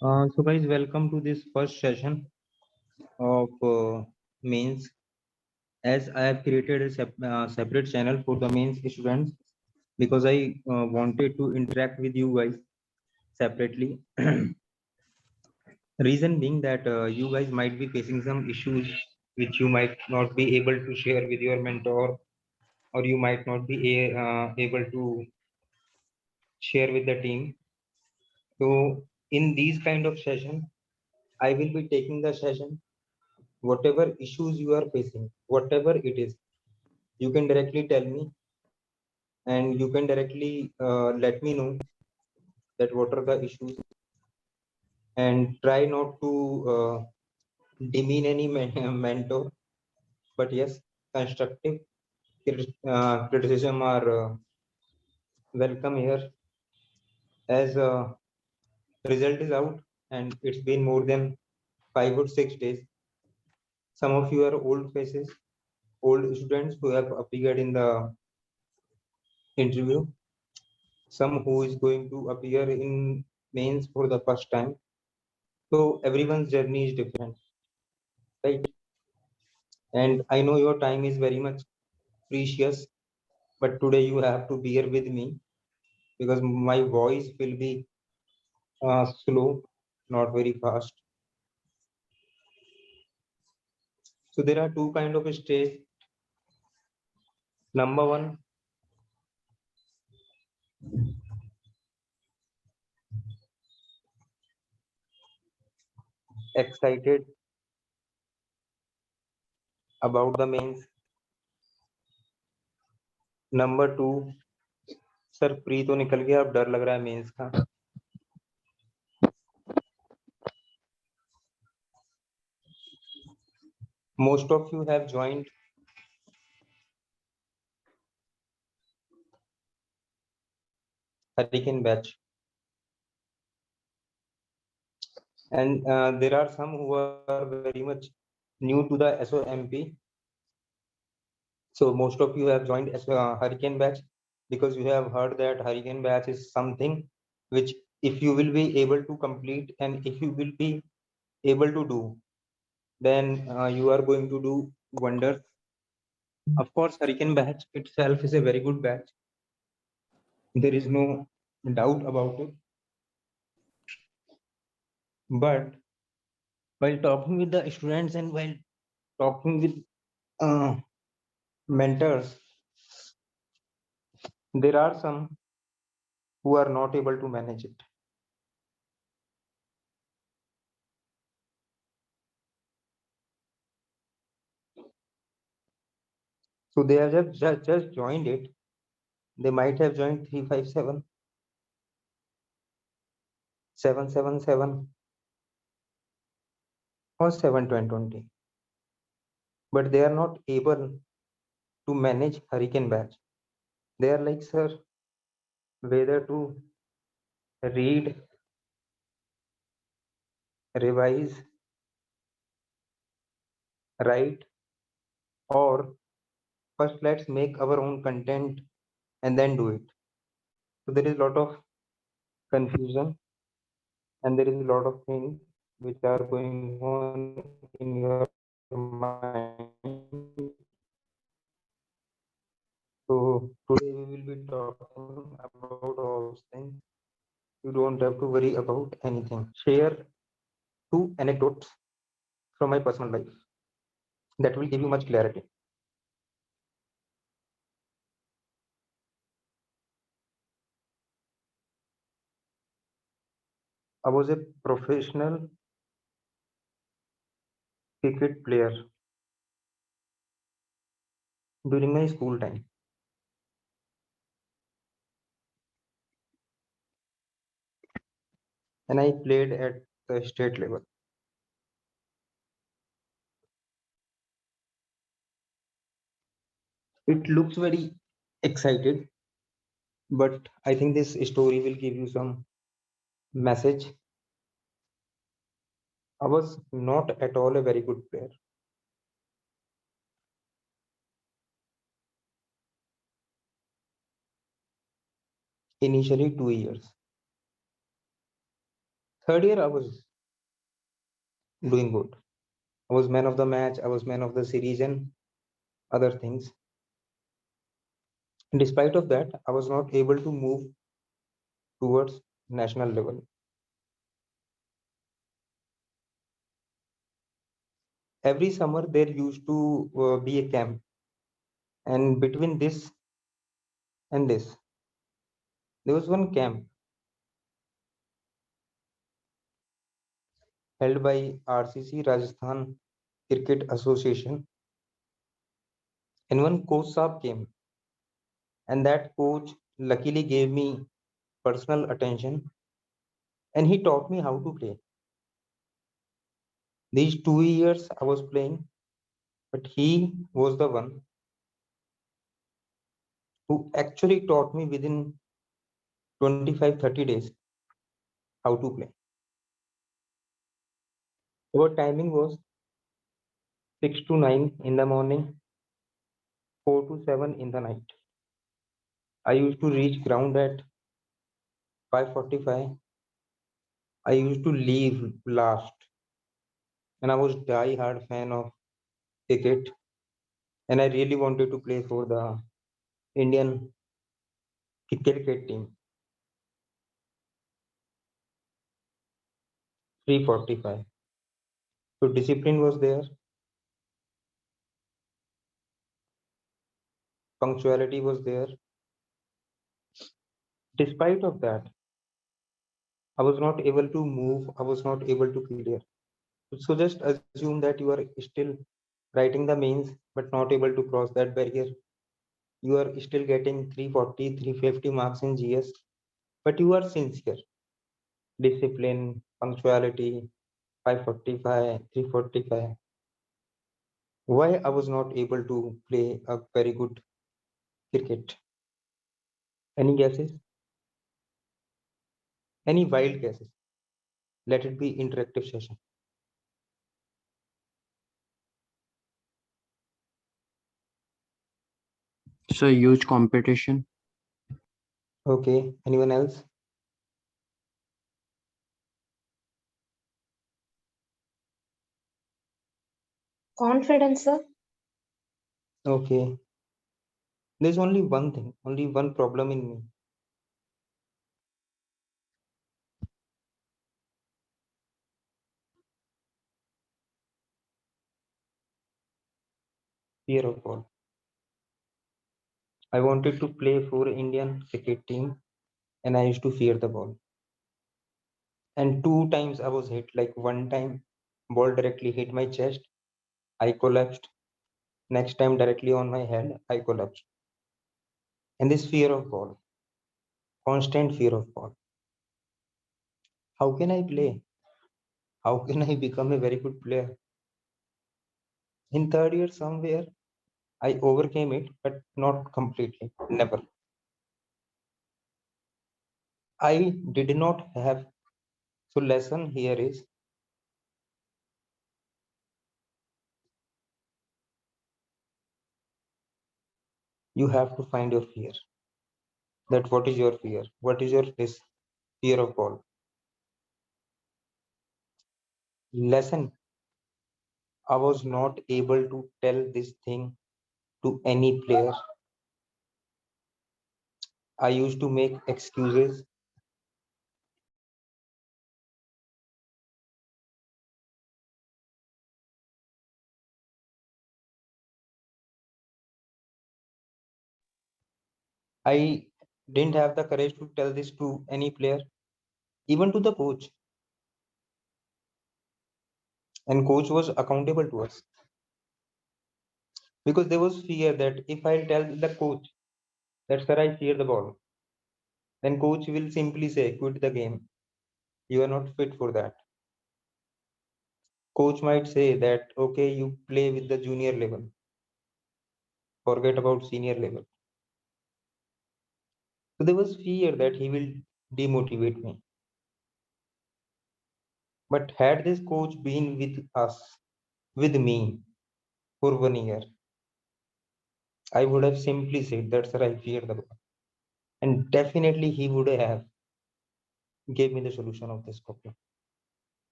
So guys, welcome to this first session of mains. As I have created a separate channel for the mains students because I wanted to interact with you guys separately. Reason being that you guys might be facing some issues which you might not be able to share with your mentor, or you might not be able to share with the team. So in these kind of session, I will be taking the session. Whatever issues you are facing, whatever it is, you can directly tell me, and you can directly let me know that what are the issues, and try not to demean any mentor, but yes, constructive criticism are welcome here. As result is out and it's been more than 5 or 6 days, some of you are old faces, old students who have appeared in the interview, some who is going to appear in mains for the first time. So everyone's journey is different, right? And I know your time is very much precious, but today you have to bear with me because my voice will be slow, not very fast. So there are two kind of stage. Number one, excited about the mains. Number two, sir pre तो निकल गया, अब डर लग रहा है mains का. Most of you have joined Hurricane batch, and there are some who are very much new to the SOMP. So most of you have joined Hurricane batch because you have heard that Hurricane batch is something which, if you will be able to complete and if you will be able to do, then you are going to do wonders. Of course, Hurricane batch itself is a very good batch. There is no doubt about it. But while talking with the students and while talking with uh, mentors, there are some who are not able to manage it. So they have just joined it. They might have joined 357, 777, or 720, but they are not able to manage Hurricane batch. They are like, sir, whether to read, revise, write, or first let's make our own content and then do it. So there is a lot of confusion, and there is a lot of things which are going on in your mind. So today we will be talking about all those things. You don't have to worry about anything. Share two anecdotes from my personal life that will give you much clarity. I was a professional cricket player during my school time, and I played at the state level. It looks very excited, but I think this story will give you some message. I was not at all a very good player. Initially 2 years. Third year, I was doing good. I was man of the match. I was man of the series and other things. Despite of that, I was not able to move towards national level. Every summer there used to be a camp, and between this and this, there was one camp held by RCC Rajasthan Cricket Association, and one coach Saab came, and that coach luckily gave me personal attention, and he taught me how to play. These 2 years I was playing, but he was the one who actually taught me within 25-30 days how to play. Our timing was 6 to 9 in the morning, 4 to 7 in the night. I used to reach ground at 5:45. I used to leave last, and I was die-hard fan of cricket, and I really wanted to play for the Indian cricket team. 3:45. So discipline was there, punctuality was there. Despite of that, I was not able to move. I was not able to clear. So just assume that you are still writing the mains, but not able to cross that barrier. You are still getting 340, 350 marks in GS, but you are sincere. Discipline, punctuality, 545, 345. Why I was not able to play a very good cricket? Any guesses? Any wild guesses? Let it be interactive session. It's a huge competition. Okay. Anyone else? Confidence, sir. Okay. There's only one thing, only one problem in me. Fear of ball. I wanted to play for Indian cricket team, and I used to fear the ball. And two times I was hit. Like one time, ball directly hit my chest. I collapsed. Next time, directly on my head, I collapsed. And this fear of ball, constant fear of ball. How can I play? How can I become a very good player? In third year, somewhere, I overcame it, but not completely. Never. I did not have. So lesson here is you have to find your fear. That what is your fear? What is your this fear of ball? Lesson. I was not able to tell this thing to any player. I used to make excuses. I didn't have the courage to tell this to any player, even to the coach. And coach was accountable to us because there was fear that if I tell the coach that sir I fear the ball, then coach will simply say quit the game. You are not fit for that. Coach might say that okay you play with the junior level, forget about senior level. So there was fear that he will demotivate me. But had this coach been with us, with me for 1 year, I would have simply said that sir I fear the ball. And definitely he would have gave me the solution of this problem.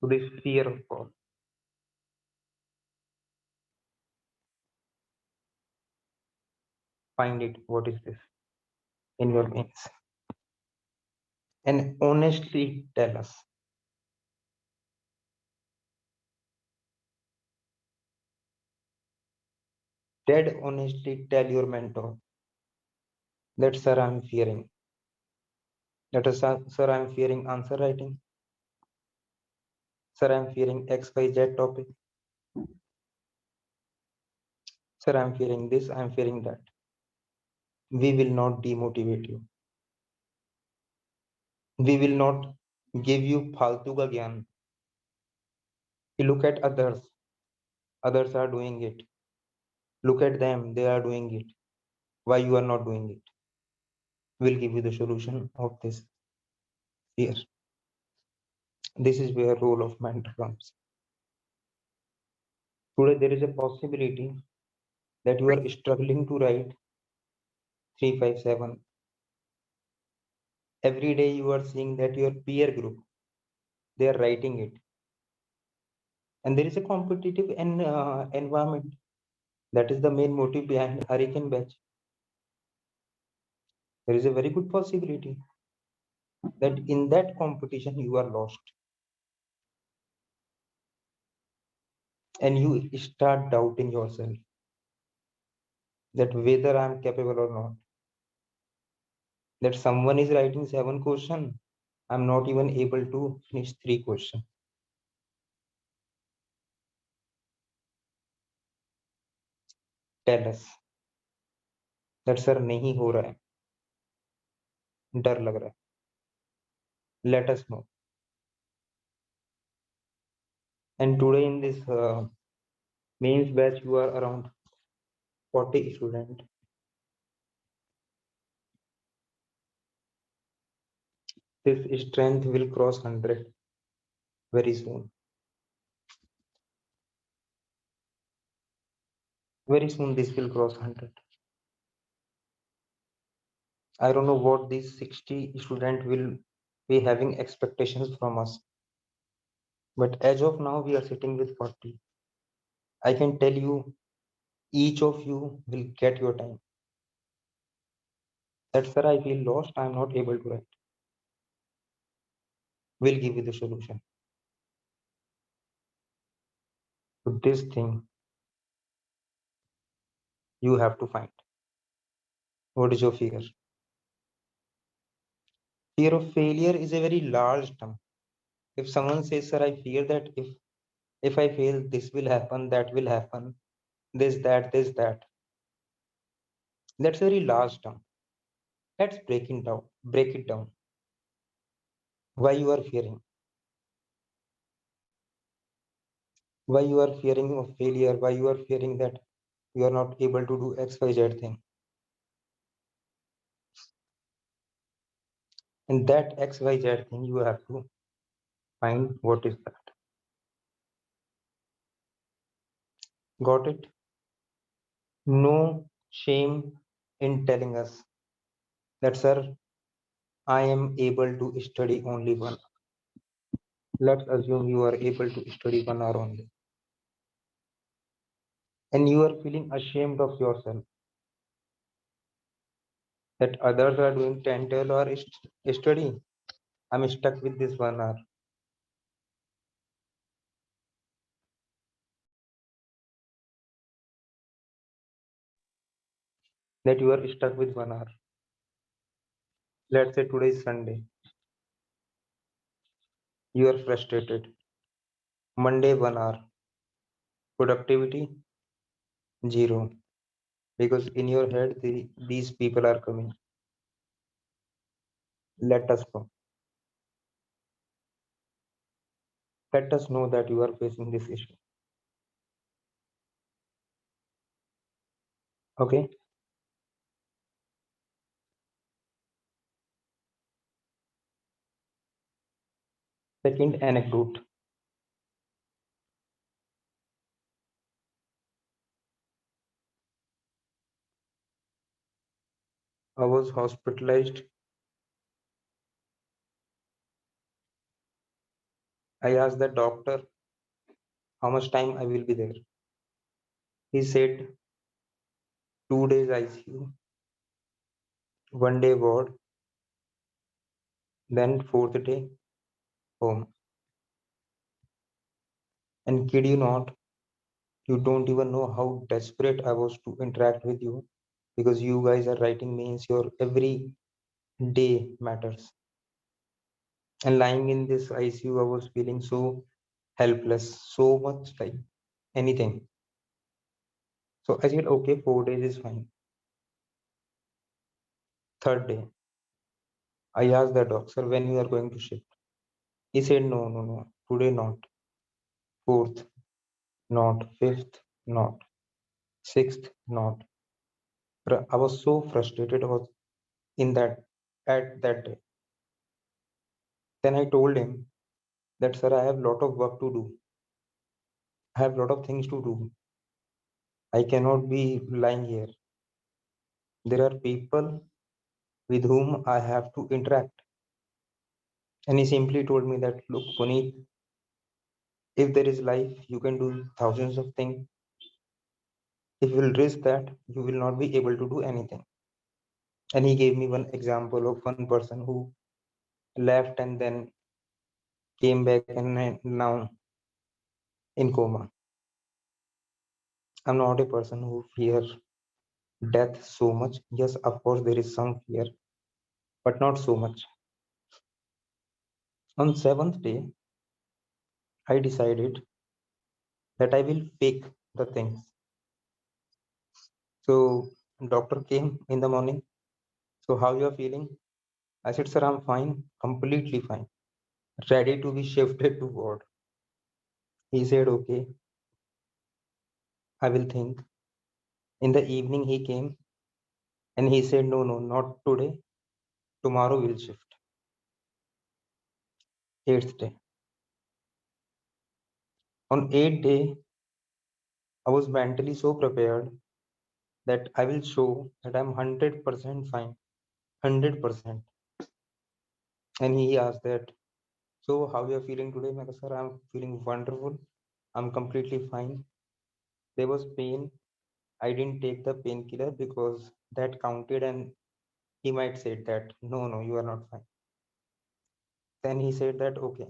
to this fear of fall. Find it. What is this in your veins? And honestly tell us. Dead honestly tell your mentor that, sir, I'm fearing. That is, sir, I'm fearing answer writing. Sir, I'm fearing XYZ topic. Sir, I'm fearing this, I'm fearing that. We will not demotivate you. We will not give you phaltu ka gyan. You look at others are doing it. Look at them, they are doing it. Why you are not doing it? We'll give you the solution of this fear. This is where role of mentor comes. Today there is a possibility that you are struggling to write 357. Every day you are seeing that your peer group, they are writing it. And there is a competitive environment. That is the main motive behind Hurricane Batch. There is a very good possibility that in that competition you are lost and you start doubting yourself that whether I am capable or not. That someone is writing 7 questions, I'm not even able to finish 3 questions. Tell us that sir नहीं हो रहा है, डर लग रहा है. Let us know. And today in this mains batch you are around 40 students. This strength will cross 100 very soon. Very soon this will cross 100. I don't know what these 60 students will be having expectations from us. But as of now, we are sitting with 40. I can tell you, each of you will get your time. That sir, I feel lost. I'm not able to write. We'll give you the solution. So this thing you have to find. What is your fear? Fear of failure is a very large term. If someone says, sir, I fear that if I fail, this will happen, that will happen, this, that, this, that. That's a very large term. Let's break it down. Break it down. Why you are fearing? Why you are fearing of failure? Why you are fearing that you are not able to do XYZ thing? And that XYZ thing you have to find what is that. Got it? No shame in telling us that, sir, I am able to study only 1 hour. Let's assume you are able to study 1 hour only. And you are feeling ashamed of yourself that others are doing 10, 12 hour study. I'm stuck with this 1 hour. That you are stuck with 1 hour. Let's say today is Sunday. You are frustrated. Monday 1 hour. Productivity 0. Because in your head these people are coming. Let us know. Let us know that you are facing this issue. Okay. Second anecdote. I was hospitalized I asked the doctor how much time I will be there. He said 2 days ICU, 1 day ward, then fourth day home. And kid you not, you don't even know how desperate I was to interact with you because you guys are writing means your every day matters. And lying in this ICU, I was feeling so helpless, so much like anything. So I said, okay, 4 days is fine. Third day, I asked the doctor when you are going to shift. He said, no, no, no, today not. Fourth, not. Fifth, not. Sixth, not. I was so frustrated was in that at that day. Then I told him that sir, I have lot of work to do. I have lot of things to do. I cannot be lying here. There are people with whom I have to interact. And he simply told me that look, Puneet, if there is life, you can do thousands of things. If you will risk that, you will not be able to do anything. And he gave me one example of one person who left and then came back and now in coma. I'm not a person who fears death so much. Yes, of course, there is some fear, but not so much. On seventh day, I decided that I will fake the things. So doctor came in the morning. So how you are feeling? I said, sir, I'm fine, completely fine, ready to be shifted to ward. He said, okay, I will think. In the evening, he came and he said, no, no, not today. Tomorrow we'll shift. Eighth day. On eighth day, I was mentally so prepared that I will show that I'm 100% fine, 100%. And he asked that, so how you are feeling today? I said, sir, I'm feeling wonderful. I'm completely fine. There was pain. I didn't take the painkiller because that counted and he might say that, no, no, you are not fine. Then he said that, okay,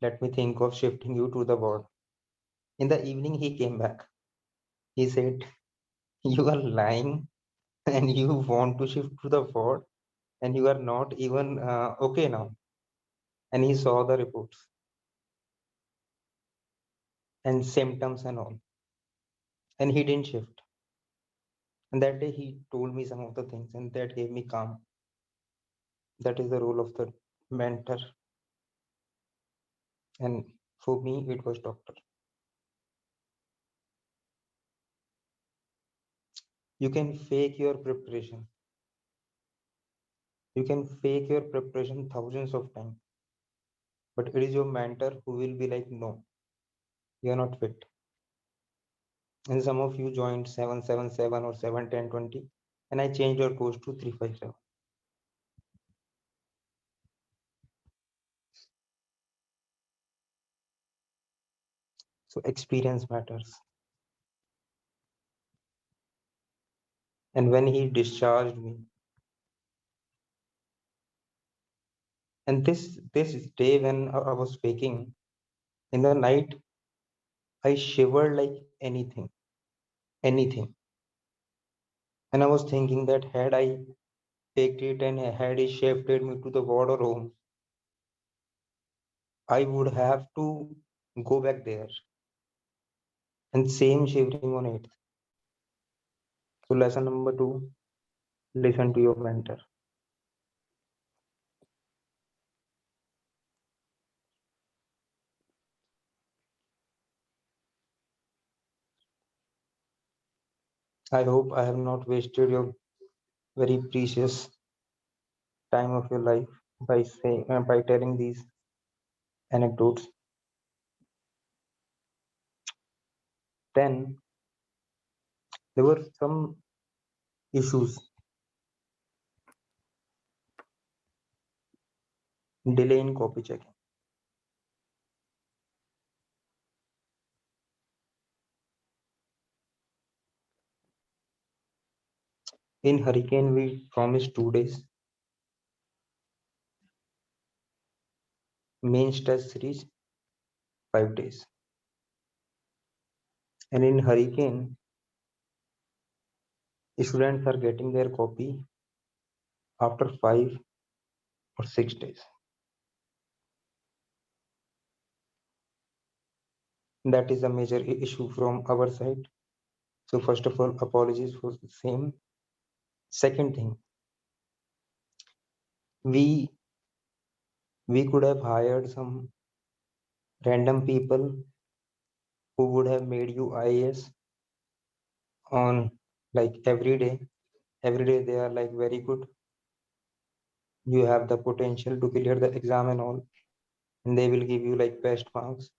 let me think of shifting you to the ward. In the evening, he came back. He said, you are lying and you want to shift to the ward and you are not even okay now. And he saw the reports and symptoms and all. And he didn't shift. And that day he told me some of the things and that gave me calm. That is the role of the mentor. And for me, it was doctor. You can fake your preparation. You can fake your preparation thousands of times. But it is your mentor who will be like, no, you are not fit. And some of you joined 777 or 71020, and I changed your course to 357. So experience matters. And when he discharged me, and this day when I was faking, in the night, I shivered like anything, anything. And I was thinking that had I faked it and had he shifted me to the ward or home, I would have to go back there. And same shivering on it. So lesson number 2, listen to your mentor. I hope I have not wasted your very precious time of your life by saying by telling these anecdotes. Then there were some issues. Delay in copy checking. In Hurricane, we promised 2 days. Main test series 5 days. And in Hurricane, students are getting their copy after 5 or 6 days. That is a major issue from our side. So first of all, apologies for the same. Second thing, we could have hired some random people who would have made you IAS on like every day. Every day they are like very good. You have the potential to clear the exam and all, and they will give you like best marks.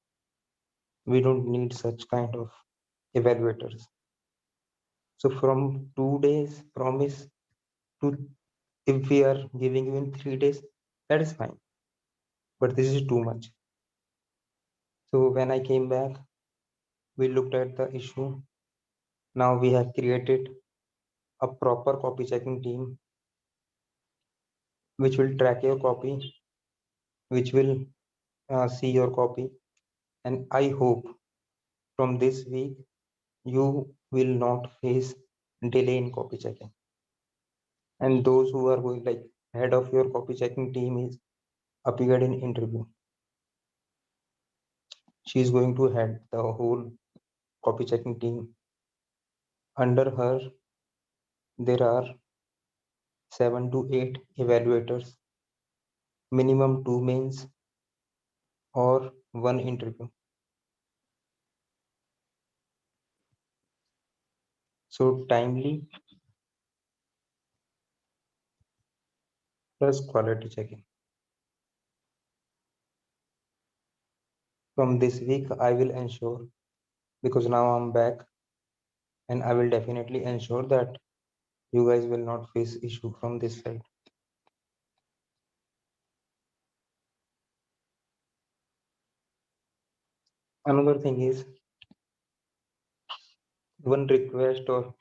We don't need such kind of evaluators. So from 2 days promise to if we are giving you in 3 days, that is fine. But this is too much. So when I came back, we looked at the issue. Now we have created a proper copy checking team which will track your copy, which will see your copy. And I hope from this week, you will not face delay in copy checking. And those who are going like head of your copy checking team is appeared in interview. She is going to head the whole copy checking team. Under her, there are 7 to 8 evaluators, minimum 2 mains or 1 interview. So timely plus quality checking. From this week, I will ensure, because now I'm back, and I will definitely ensure that you guys will not face issue from this side. Another thing is one request or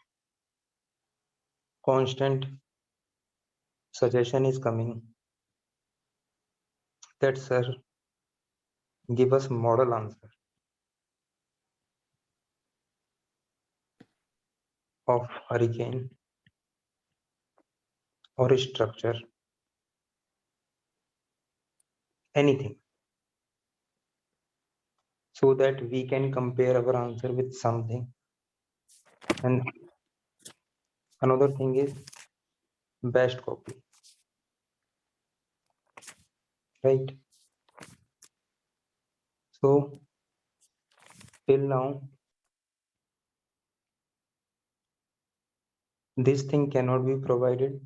constant suggestion is coming that sir, give us model answer of hurricane or structure, anything, so that we can compare our answer with something. And another thing is best copy, right? So till now, this thing cannot be provided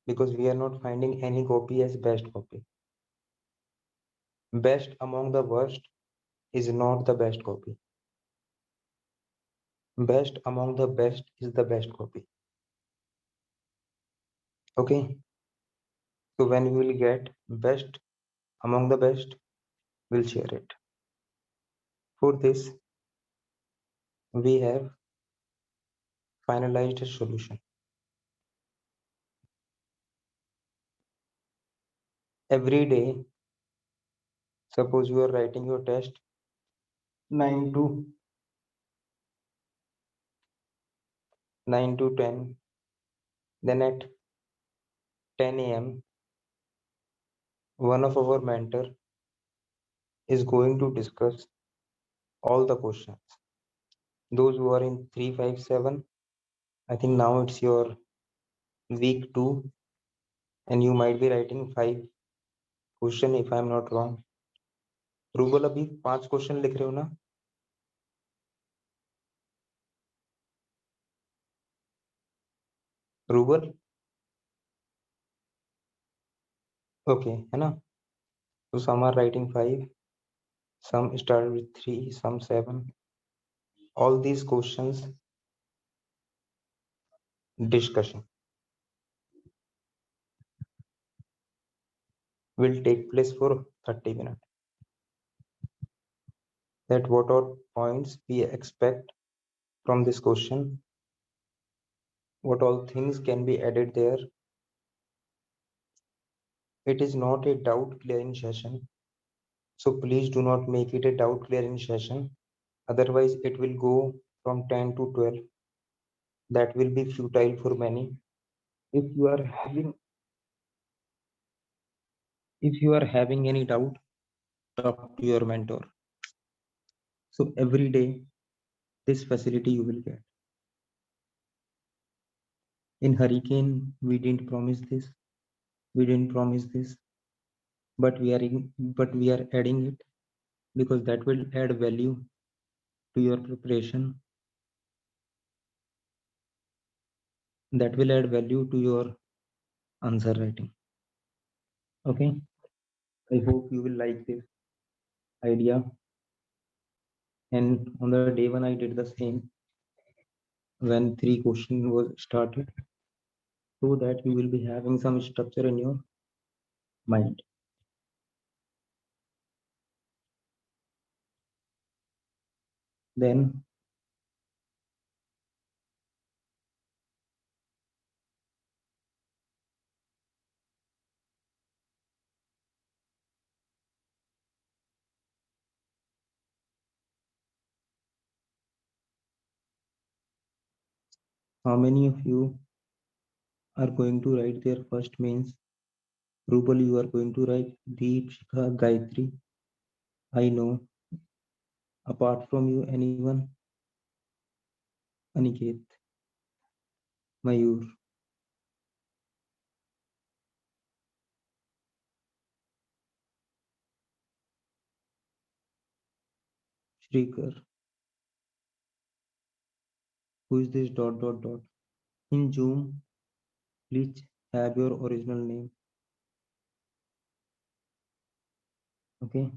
because we are not finding any copy as best copy. Best among the worst is not the best copy. Best among the best is the best copy. Okay. So when we will get best among the best, we'll share it. For this, we have finalized a solution. Every day, suppose you are writing your test 9 to 10, then at 10 a.m., one of our mentor is going to discuss all the questions. Those who are in 357, I think now it's your week 2, and you might be writing 5 question if I'm not wrong. Rouble अभी 5 question लिख रहे हो ना? Rouble okay है ना? So some are writing 5, some start with 3, some 7. All these questions discussion will take place for 30 minutes. That what are points we expect from this question, what all things can be added there. It is not a doubt clearing session. So please do not make it a doubt clearing session. Otherwise, it will go from 10 to 12. That will be futile for many. If you are having any doubt, talk to your mentor. So every day, this facility you will get. In Hurricane, we didn't promise this. But we are adding it because that will add value to your preparation. That will add value to your answer writing. Okay. I hope you will like this idea. And on the day one, I did the same when 3 questions was started, so that you will be having some structure in your mind. Then how many of you are going to write their first mains? Rubal, you are going to write Deep, Shikha, Gayatri. I know. Apart from you, anyone? Aniket, Mayur. Shrikar. Who is this dot dot dot? In Zoom, please have your original name. Okay.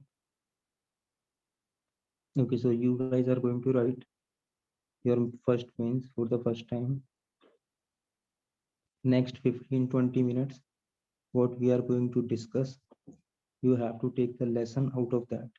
Okay, so you guys are going to write your first mains for the first time. Next 15-20 minutes, what we are going to discuss, you have to take the lesson out of that.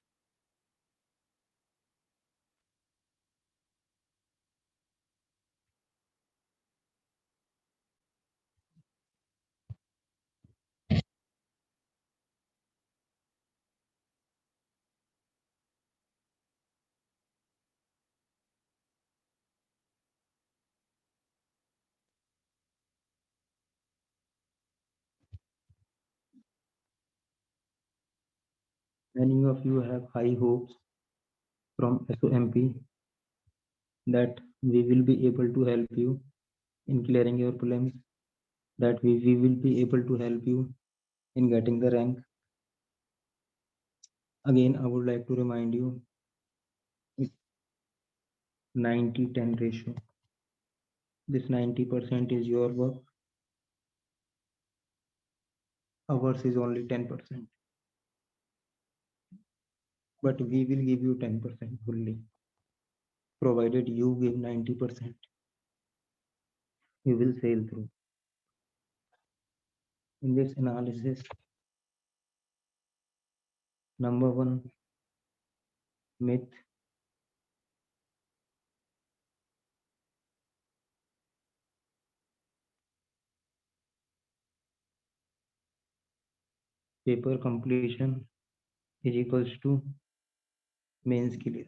Many of you have high hopes from SOMP that we will be able to help you in clearing your prelims, that we will be able to help you in getting the rank. Again, I would like to remind you, it's 90-10 ratio. This 90% is your work. Ours is only 10%. But we will give you 10% fully. Provided you give 90%, you will sail through. In this analysis, number 1 myth, paper completion is equals to mains clear.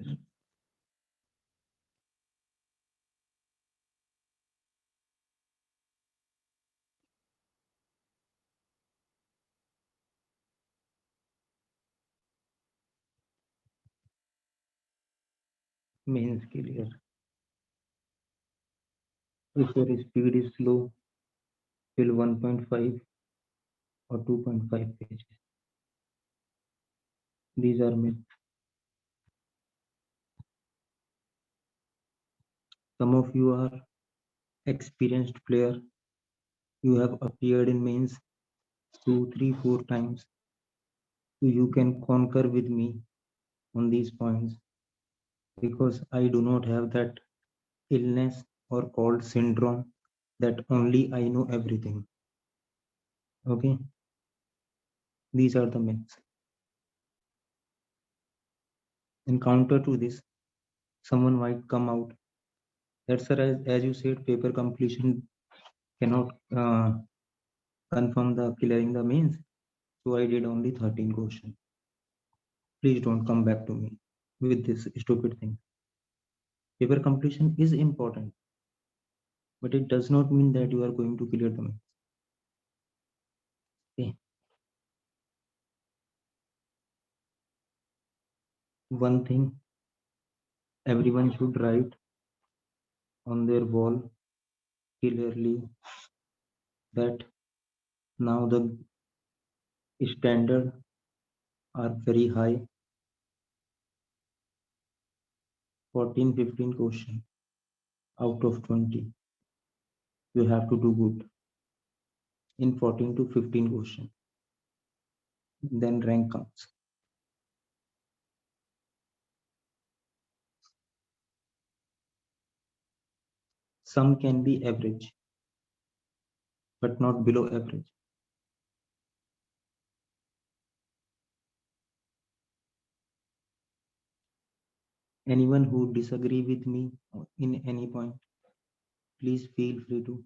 Mains clear. If your speed is slow, fill 1.5 or 2.5 pages. These are myths. Some of you are experienced player. You have appeared in mains 2, 3, 4 times. So you can conquer with me on these points, because I do not have that illness or called syndrome that only I know everything. Okay, these are the myths. In counter to this, someone might come out that, sir, as you said, paper completion cannot confirm the clearing the mains. So I did only 13 questions. Please don't come back to me with this stupid thing. Paper completion is important, but it does not mean that you are going to clear the mains. Okay. One thing everyone should write on their wall clearly that now the standard are very high. 14-15 question out of 20 you have to do good in 14 to 15 question, then rank comes. Some can be average but not below average. Anyone who disagree with me in any point, please feel free to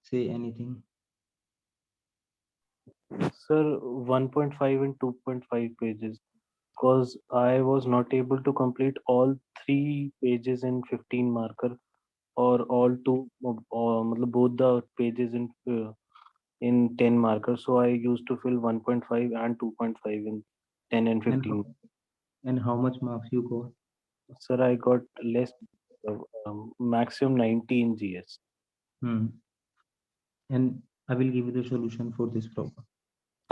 say anything. Sir, 1.5 and 2.5 pages. Because I was not able to complete all 3 pages in 15 marker or all two, matlab both the pages in 10 markers. So I used to fill 1.5 and 2.5 in 10 and And 15. and how much marks you got? Sir, I got less, maximum 90 in GS. And I will give you the solution for this problem.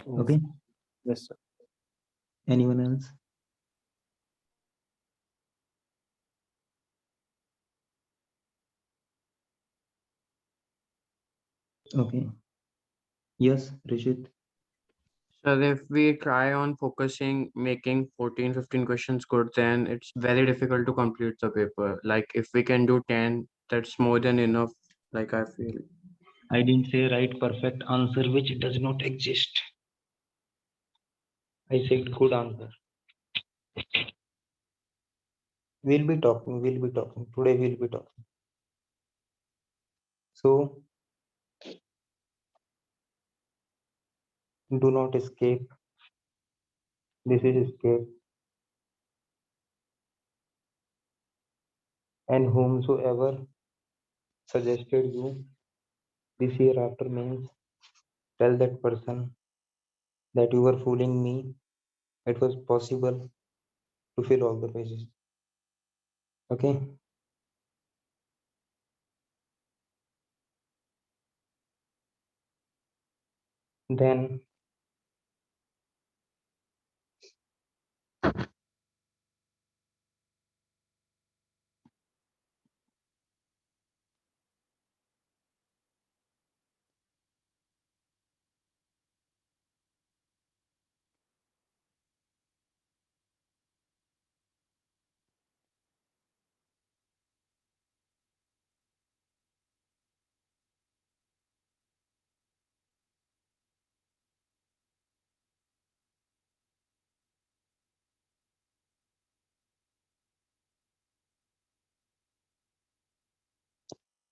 Yes. Okay. Yes, sir. Anyone else? Okay. Yes, Rishit. So if we try on focusing, making 14, 15 questions good, then it's very difficult to complete the paper. Like if we can do 10, that's more than enough. Like I feel. I didn't say write perfect answer which does not exist. I said good answer. We'll be talking. Today we'll be talking. So do not escape. This is escape. And whomsoever suggested you this year after means, tell that person that you were fooling me. It was possible to fill all the pages. Okay. Then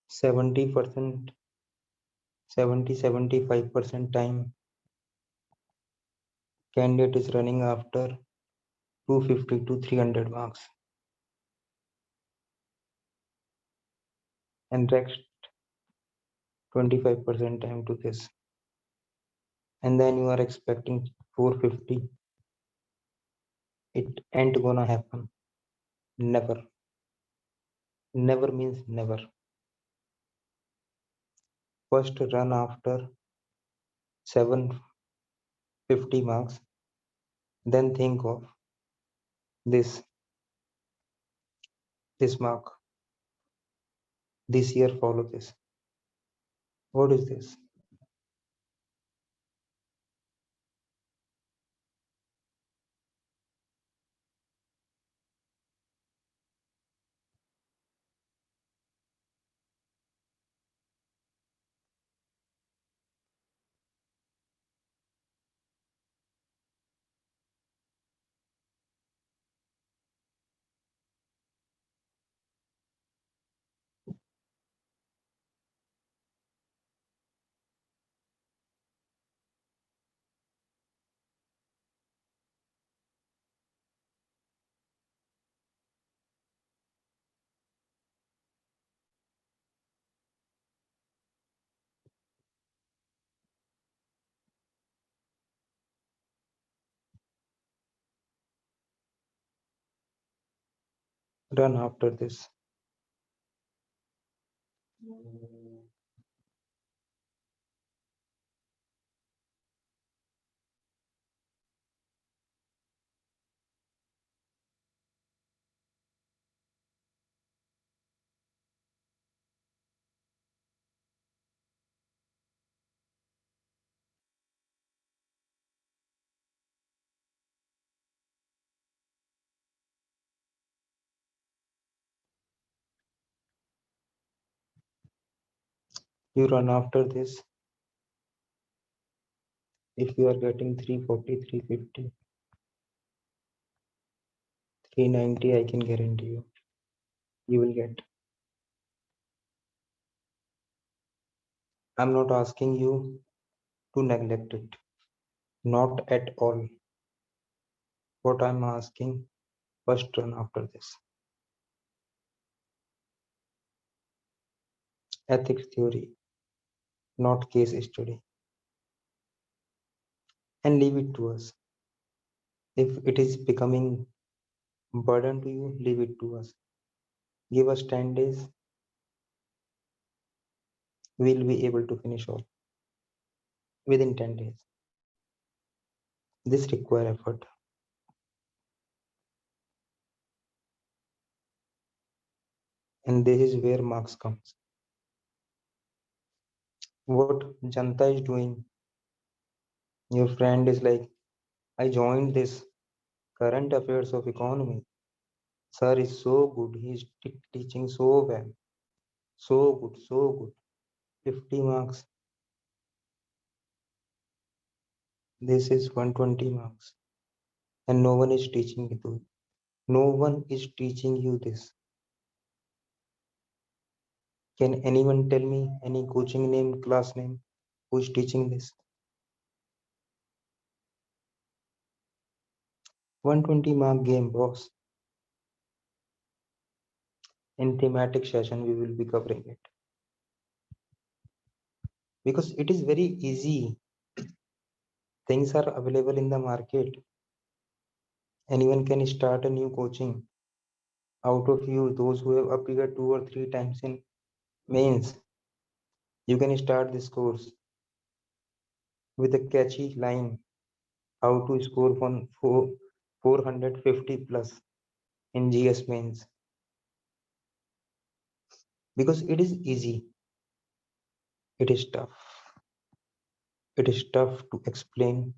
70%, 75% time candidate is running after 250 to 300 marks. And next 25% time to this. And then you are expecting 450. It ain't gonna happen. Never. Never means never. First run after 750 marks. Then think of this mark. This year follow this. What is this? run after this. You run after this. If you are getting 340, 350, 390, I can guarantee you will get. I'm not asking you to neglect it. Not at all. What I'm asking, first run after this. Ethics theory, not case study. And leave it to us. If it is becoming burden to you, leave it to us. Give us 10 days, we'll be able to finish all within 10 days. This require effort. And this is where marks comes. What Janta is doing, your friend is like, I joined this current affairs of economy. Sir is so good. He's teaching so well. So good, so good. 50 marks. This is 120 marks. And no one is teaching you. No one is teaching you this. Can anyone tell me any coaching name, class name, who is teaching this? 120 mark game, boss. In thematic session, we will be covering it. Because it is very easy. Things are available in the market. Anyone can start a new coaching. Out of you, those who have appeared 2 or 3 times in mains, you can start this course with a catchy line, how to score 450 plus in GS mains. Because it is easy. It is tough. It is tough to explain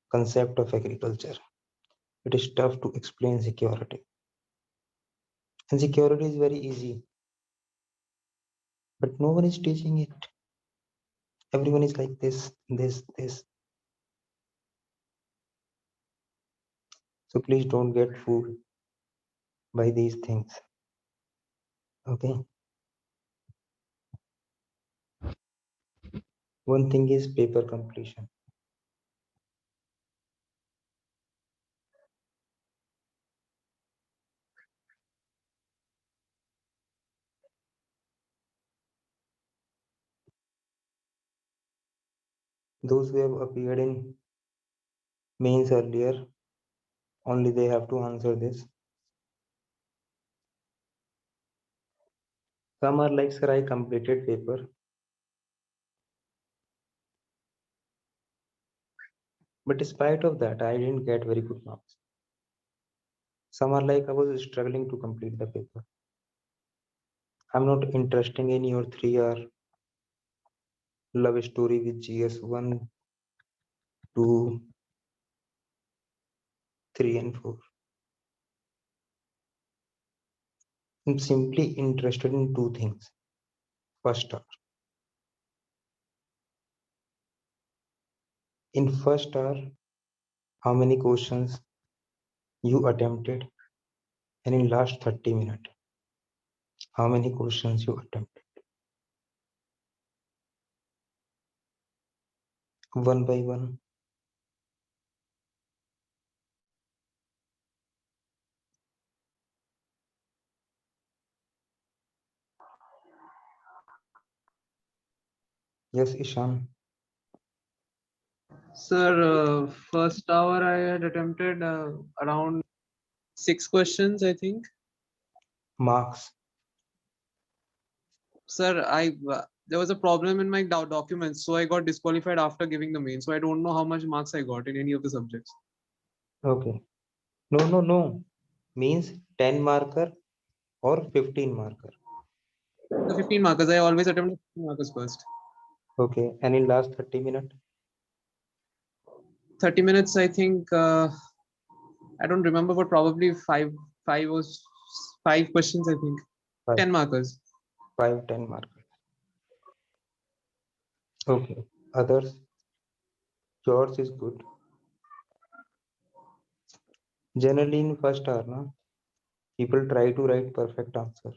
concept of agriculture. It is tough to explain security. And security is very easy. But no one is teaching it. Everyone is like this. So please don't get fooled by these things. Okay. One thing is paper completion. Those who have appeared in mains earlier, only they have to answer this. Some are like, sir, I completed paper. But despite of that, I didn't get very good marks. Some are like, I was struggling to complete the paper. I'm not interested in your 3-hour love story with GS 1, 2, 3, and 4. I'm simply interested in 2 things. First hour. In first hour, how many questions you attempted, and in last 30 minutes, how many questions you attempted. One by one. Yes, Ishan. Sir, first hour I had attempted around 6 questions, I think. marks. Sir, there was a problem in my documents, so I got disqualified after giving the main. So I don't know how much marks I got in any of the subjects. Okay. No. Means 10 marker or 15 marker. The 15 markers, I always attempt 15 markers first. Okay. And in last 30 minutes? 30 minutes, I think, I don't remember, but probably five was 5 questions, I think. Five. 10 markers. 10 markers. Okay. Others? Yours is good. Generally in first hour, no? People try to write perfect answer.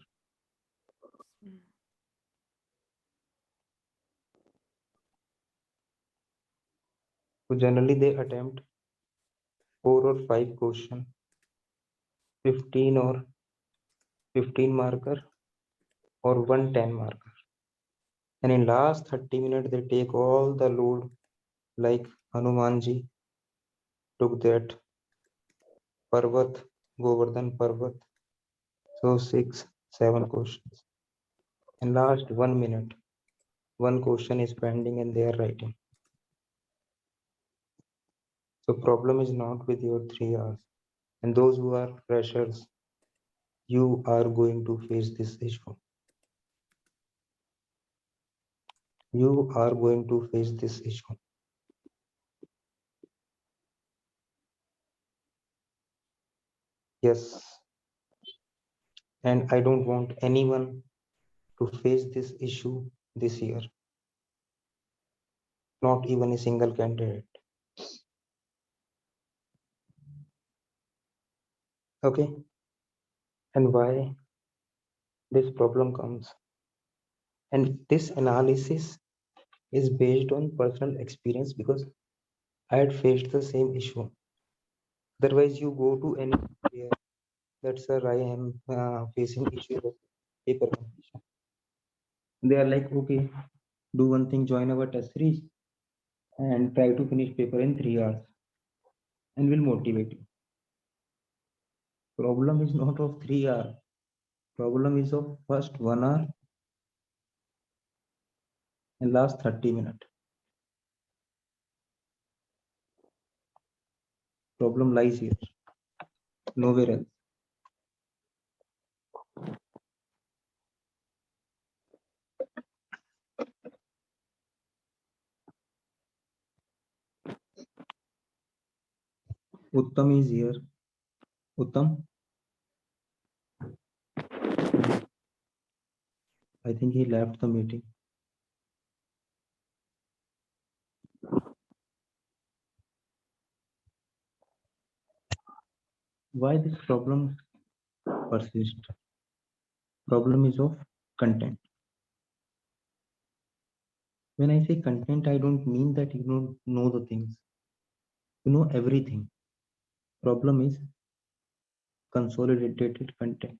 So generally they attempt 4 or 5 question, 15 or 15 marker or 110 marker. And in last 30 minutes, they take all the load like Hanumanji took that Parvat, Govardhan Parvat. So 6, 7 questions. And last 1 minute, one question is pending and they are writing. So problem is not with your 3 hours. And those who are freshers, you are going to face this issue. You are going to face this issue. Yes. And I don't want anyone to face this issue this year. Not even a single candidate. Okay. And why this problem comes? And this analysis is based on personal experience because I had faced the same issue. Otherwise, you go to any that sir, I am facing issue of paper completion. They are like, okay, do one thing, join our test series and try to finish paper in 3 hours, and will motivate you. Problem is not of 3 hours. Problem is of first 1 hour and last 30 minutes. Problem lies here, nowhere else. Uttam is here. Uttam, I think he left the meeting. Why this problem persists? Problem is of content. When I say content, I don't mean that you don't know the things. You know everything. Problem is consolidated content.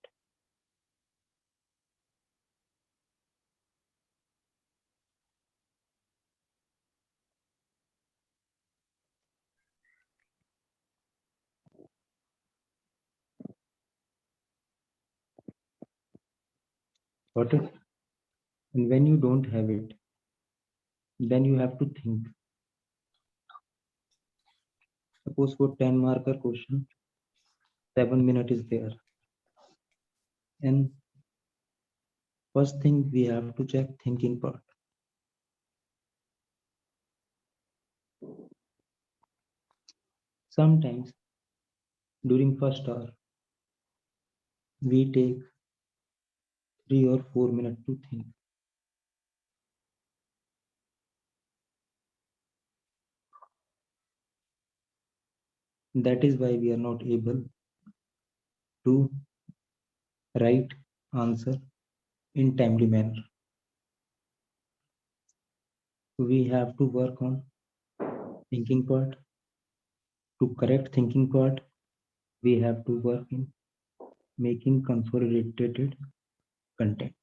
Got it? And when you don't have it, then you have to think. Suppose for 10 marker question, 7 minutes is there. And first thing we have to check thinking part. Sometimes during first hour, we take 3 or 4 minutes to think. That is why we are not able to write answer in timely manner. We have to work on thinking part. To correct thinking part, we have to work in making consolidated content.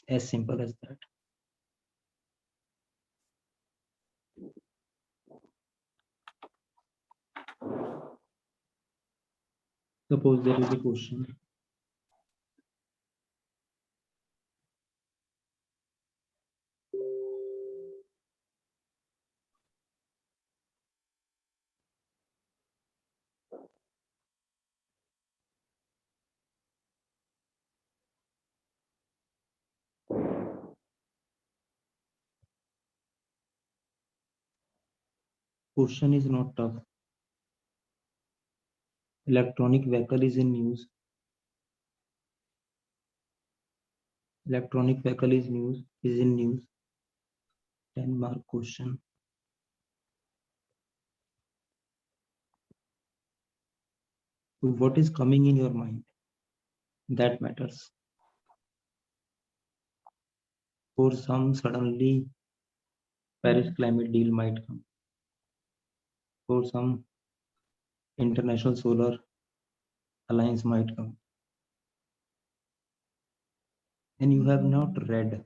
As simple as that. Suppose there is a question Question is not tough. Electronic vehicle is in news. Electronic vehicle is in news. 10 mark question. So what is coming in your mind? That matters. For some, suddenly Paris climate deal might come. For some, international solar alliance might come. And you have not read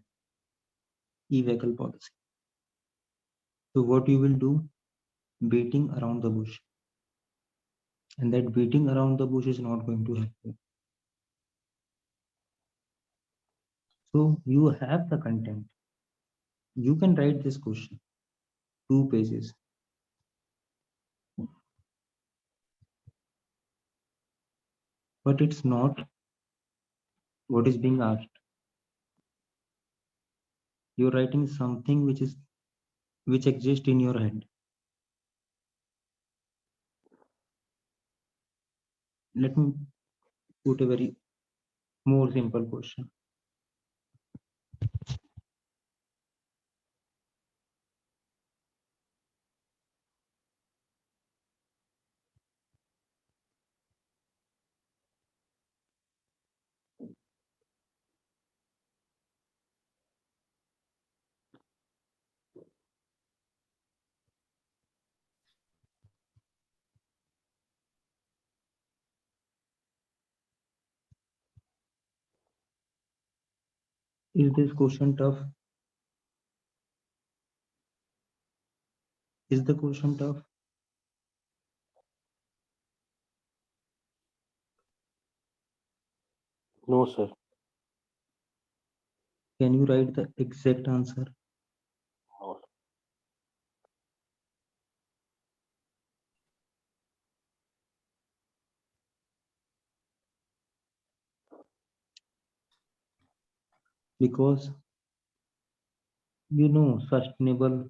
e-vehicle policy. So what you will do? Beating around the bush. And that beating around the bush is not going to help you. So you have the content. You can write this question, 2 pages. But it's not what is being asked. You're writing something which exists in your head. Let me put a very more simple question. Is this question tough? Is the question tough? No, sir. Can you write the exact answer? No. Because you know sustainable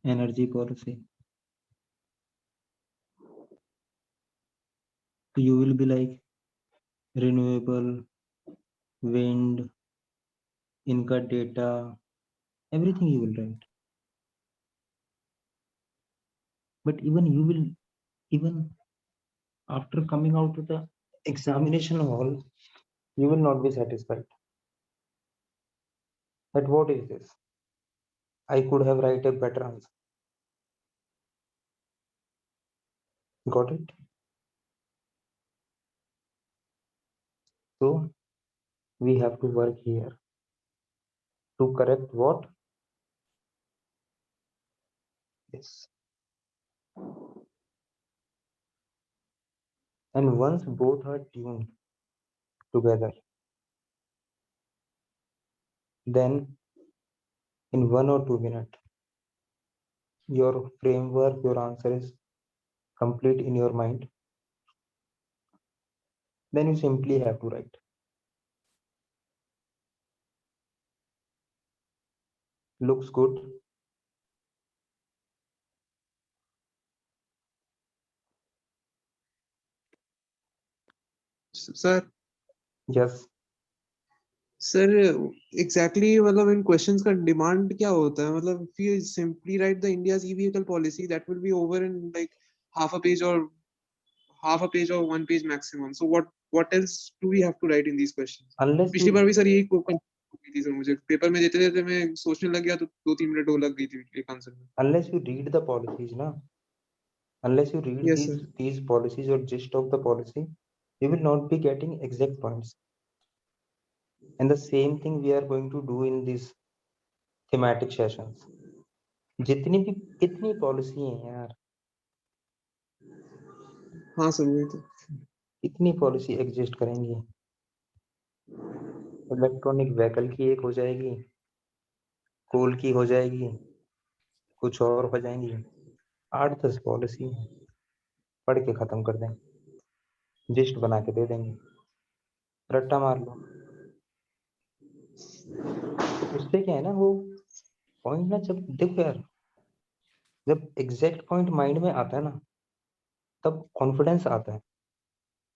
energy policy. So you will be like renewable, wind, Inca data, everything you will write. But even after coming out to the examination hall, you will not be satisfied. That what is this? I could have write a better answer. Got it? So we have to work here to correct what? Yes. And once both are tuned together, then in 1 or 2 minutes, your framework, your answer is complete in your mind. Then you simply have to write. Looks good. Sir, Yes. Sir exactly मतलब इन questions का demand क्या होता है मतलब if you simply write the India's e-vehicle policy that will be over in like half a page or 1 page maximum. So what else do we have to write in these questions? Unless पिछली you बार भी sir यही थी sir मुझे paper में देते देते मैं सोचने लग गया तो 2-3 मिनट हो लग गई थी एक आंसर में. unless you read the policies, na? Unless you read Yes, sir. these policies or gist of the policy, you will not be getting exact points. And the same thing we are going to do in these thematic sessions. जितनी भी कितनी policy है यार, हाँ sir वही तो. कितनी policy exist करेंगी. इलेक्ट्रॉनिक व्हीकल की एक हो जाएगी, कोल की हो जाएगी, कुछ और हो जाएंगी. 8-10 पॉलिसी पढ़ के खत्म कर देंगे, जिस्ट बना के दे देंगे, रट्टा मार लो. उससे क्या है ना, वो पॉइंट ना, जब देखो यार जब एग्जैक्ट पॉइंट माइंड में आता है ना, तब कॉन्फिडेंस आता है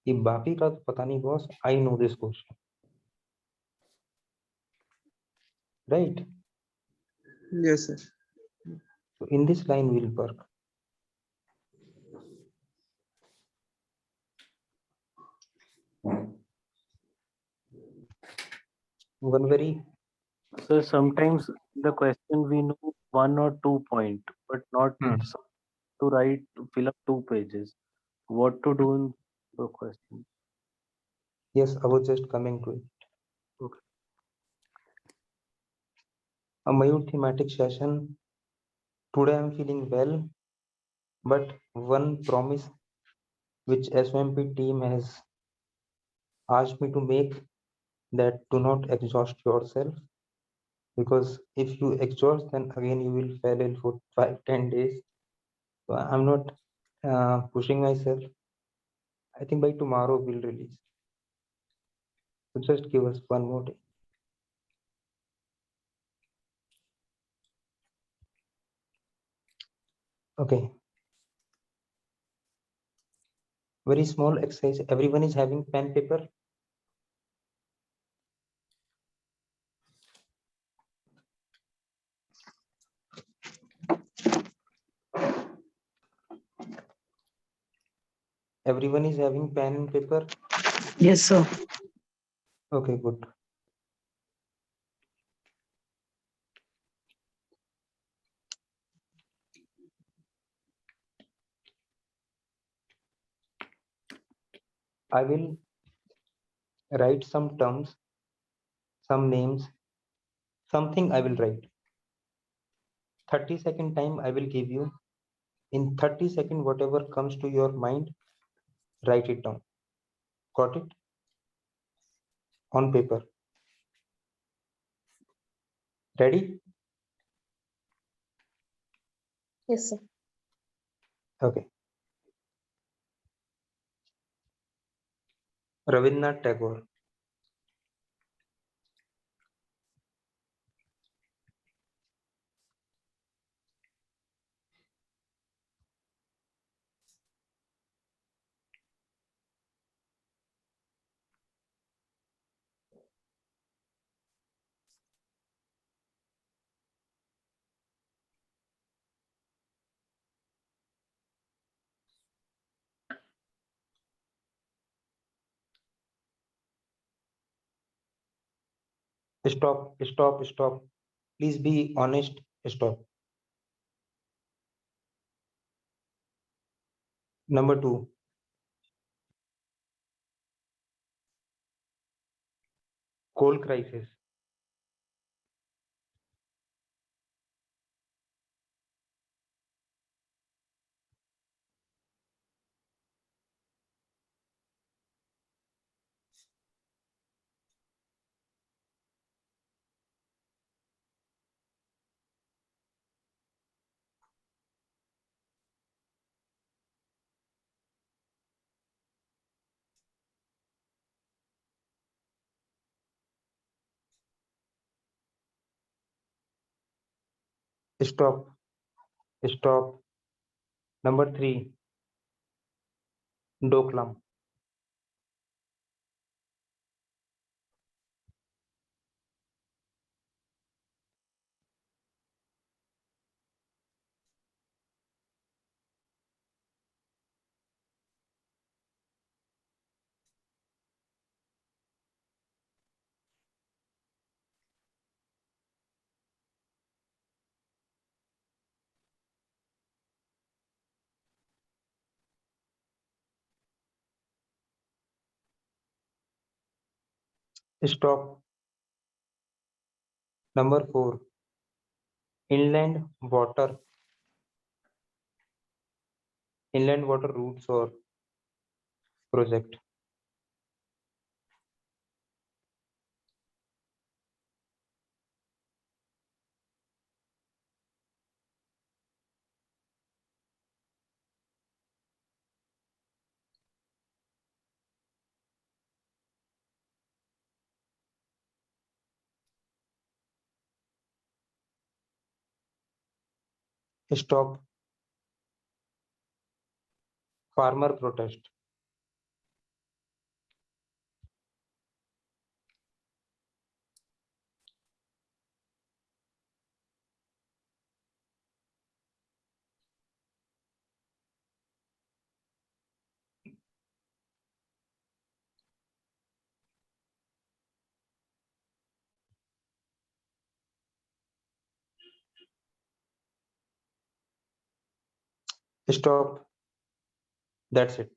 कि बाकी का तो पता नहीं boss, I know this question, right? Yes, sir. So in this line will work. One very So sometimes the question we know 1 or 2 point, but not Hmm. to write, fill up 2 pages. What to do in the question? yes, I was just coming to it. Okay. A Mayur thematic session. Today I'm feeling well, but one promise which SOMP team has asked me to make, that do not exhaust yourself, because if you exhaust, then again you will fail in for 5-10 days. So I'm not pushing myself. I think by tomorrow we'll release. So just give us one more day. Okay. Very small exercise. Everyone is having pen paper. Everyone is having pen and paper. Yes, sir. Okay, good. I will write some terms, some names, something I will write. 30-second time I will give you. In 30 seconds, whatever comes to your mind, write it down. Got it? On paper. Ready? Yes, sir. Okay. Rabindranath Tagore. Stop, stop, stop. Please be honest. Stop. Number 2. Coal crisis. Stop, stop. Number 3. Doklam. Stop. Number 4. Inland water. Inland water routes or project. Stop. Farmer protest. Stop. That's it.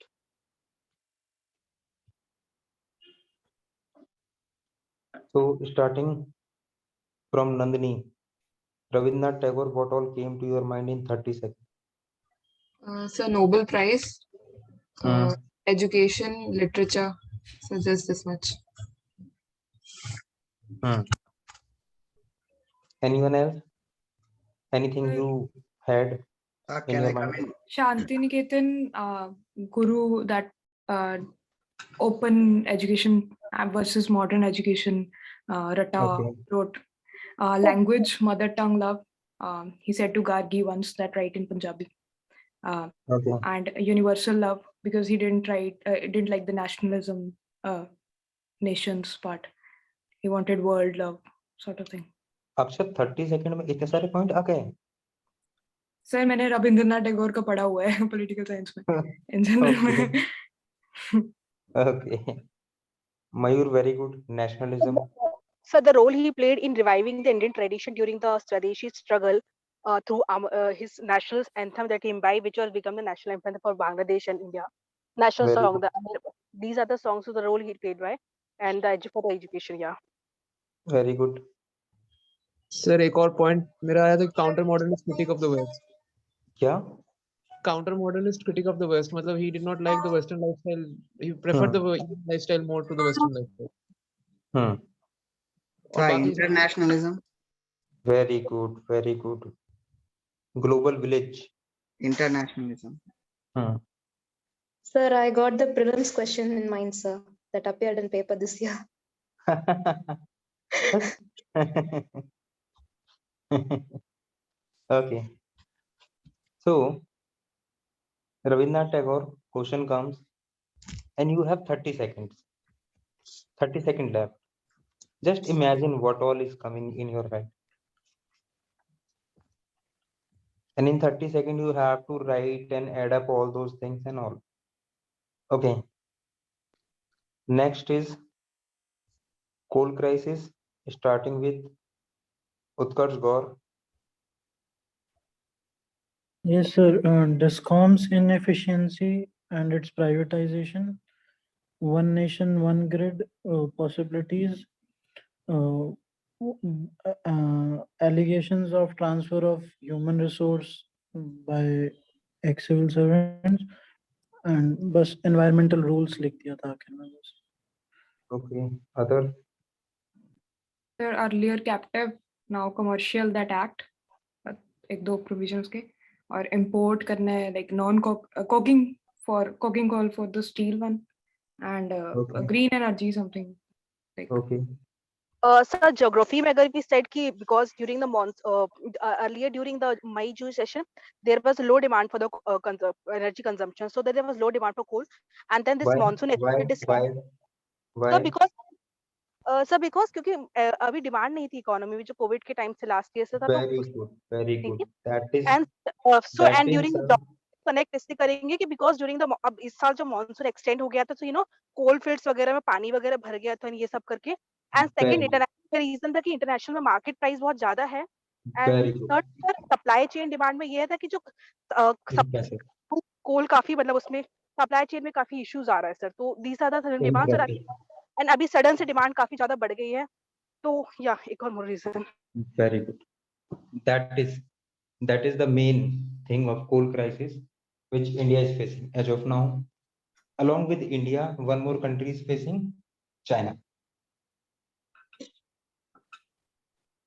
So starting from Nandini, Rabindranath Tagore, what all came to your mind in 30 seconds? So Nobel Prize, Hmm. education, literature. So just this much. Anyone else? Anything Sir. you had in Can your I come mind? in? Shantiniketan Guru, that open education versus modern education, Ratta Okay. wrote. Language, mother tongue love. He said to Gargi once that write in Punjabi. Okay. And universal love, because he didn't like the nationalism nations part. He wanted world love sort of thing. अक्षर 30 second में इतने सारे point आ गए sir मैंने रविंद्रनाथ टैगोर का पढ़ा हुआ है पॉलिटिकल साइंस में इन जनरल में. Okay. Mayur, very good. Nationalism. So the role he played in reviving the Indian tradition during the Swadeshi struggle through his national anthem that he imbibed, which was become the national anthem for Bangladesh and India. National Very song. good. These are the songs of the role he played, right? And for the education, yeah. Very good. Sir एक और point मेरा आया था counter modernist critic of the West. क्या? Counter modernist critic of the West मतलब he did not like the western lifestyle, he preferred the Indian lifestyle more to the western lifestyle. और बाकी internationalism. Very good. Very good. Global village. Internationalism. Sir, I got the prelims question in mind, sir, that appeared in paper this year. Okay. So, Rabindranath Tagore, question comes, and you have 30 seconds. 30 seconds left. Just imagine what all is coming in your head. And in 30 seconds, you have to write and add up all those things and all. Okay. Next is coal crisis, starting with Utkarsh Gaur. Yes, sir. DISCOM's inefficiency and its privatization, one nation, one grid possibilities, allegations of transfer of human resource by ex-civil servants, and बस environmental rules लिख दिया था आखिर में बस. Okay. Other. Sir, earlier captive, now commercial, that act. एक दो provisions के. Or import करना है, like coking coal for the steel one, and Okay. green energy something. Like. Okay. Sir, geography में अगर we said कि because during the earlier during the May-June session, there was low demand for the energy consumption, so there was low demand for coal, and then this monsoon affected DISCOM. Why? Sir, because क्योंकि अभी demand नहीं थी economy में जो Covid के time से last year से था तो Very good. Very good. That is. And so that and is, during connect इससे करेंगे कि बिकॉज ड्यूरिंग द अब इस साल जो मॉनसून एक्सटेंड हो गया था तो कोल फील्ड्स वगैरह में पानी वगैरह भर गया था ये सब करके एंड सेकंड इंटरनेशनल रीजन था कि इंटरनेशनल में मार्केट प्राइस बहुत ज्यादा है Very and good. Third supply chain demand में ये था कि जो कोल काफी मतलब उसमें सप्लाई चेन में काफी इश्यूज आ रहा है सर तो these are the demands and अभी सडन से डिमांड काफी ज्यादा बढ़ गई है तो या एक और more reason. Very good. That is the main thing of coal crisis which India is facing as of now. Along with India, one more country is facing, China.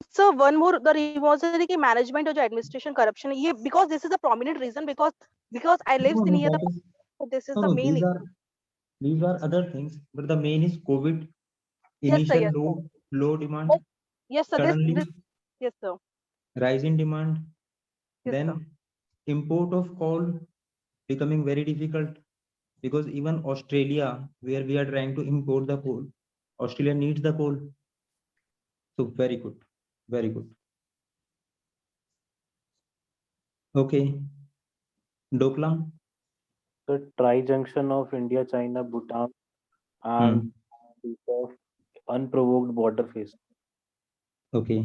So one more, the reason कि management और जो administration corruption ये because this is a prominent reason because I live in here. So this is the main. These are other things, but the main is COVID. Yes, sir, Initial yes, low demand. Yes, sir. Suddenly, Yes, sir. rise in demand. Yes, Then sir. import of coal becoming very difficult, because even Australia, where we are trying to import the coal, Australia needs the coal. So very good, very good. Okay, Doklam. The tri-junction of India, China, Bhutan, and of unprovoked border phase. Okay,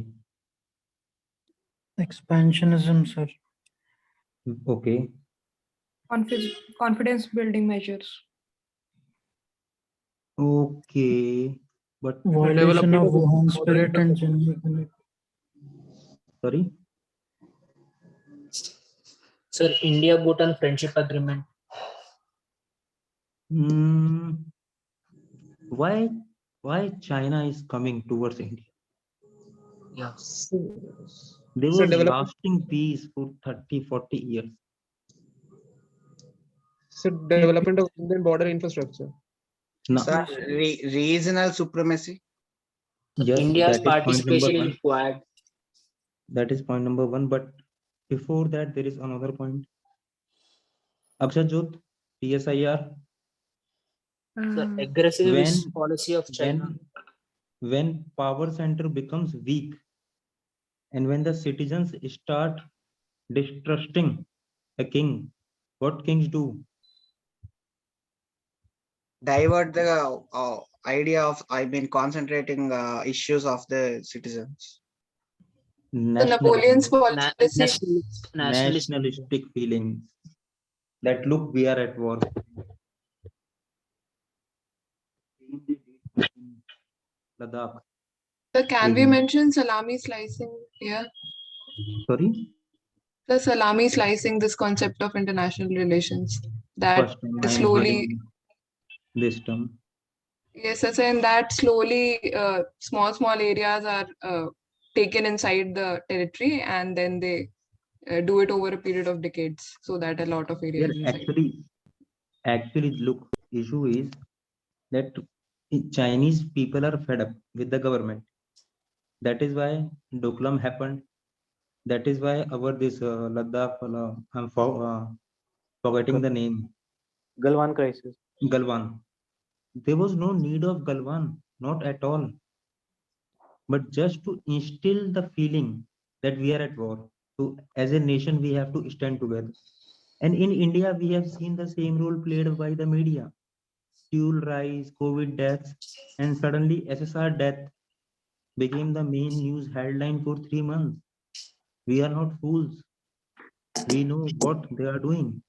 Expansionism, sir. okay, Confidence building measures. okay. But Violation of Development of Wuhan border spirit and Geneva. sorry, Sir, India-Bhutan Friendship Agreement. why China is coming towards India? Yeah. There So was development, lasting peace for 30-40 years. so development of Indian border infrastructure. No, Sir, regional supremacy. yes, India's that is point number participation in one. Quad. That is point number one. But before that, there is another point. Akshajot, TSIR. The Uh, aggressive policy of China. when power center becomes weak, and when the citizens start distrusting a king, what kings do? Divert the idea of, concentrating issues of the citizens. The Nationalism, Napoleon's policy. nationalistic feelings. That look, we are at war. Ladakh. So can we mention salami slicing here? Sorry, The salami slicing, this concept of international relations, that first time I am slowly, hearing this term. yes, as in that slowly, small areas are taken inside the territory, and then they do it over a period of decades, so that a lot of Yeah, areas inside. actually, look, issue is that Chinese people are fed up with the government. That is why Doklam happened. That is why our this Ladakh, I'm forgetting the name, Galwan crisis. Galwan. There was no need of Galwan, not at all. But just to instill the feeling that we are at war. So as a nation, we have to stand together. And in India, we have seen the same role played by the media. Fuel rise, COVID deaths, and suddenly SSR death became the main news headline for 3 months. We are not fools. We know what they are doing,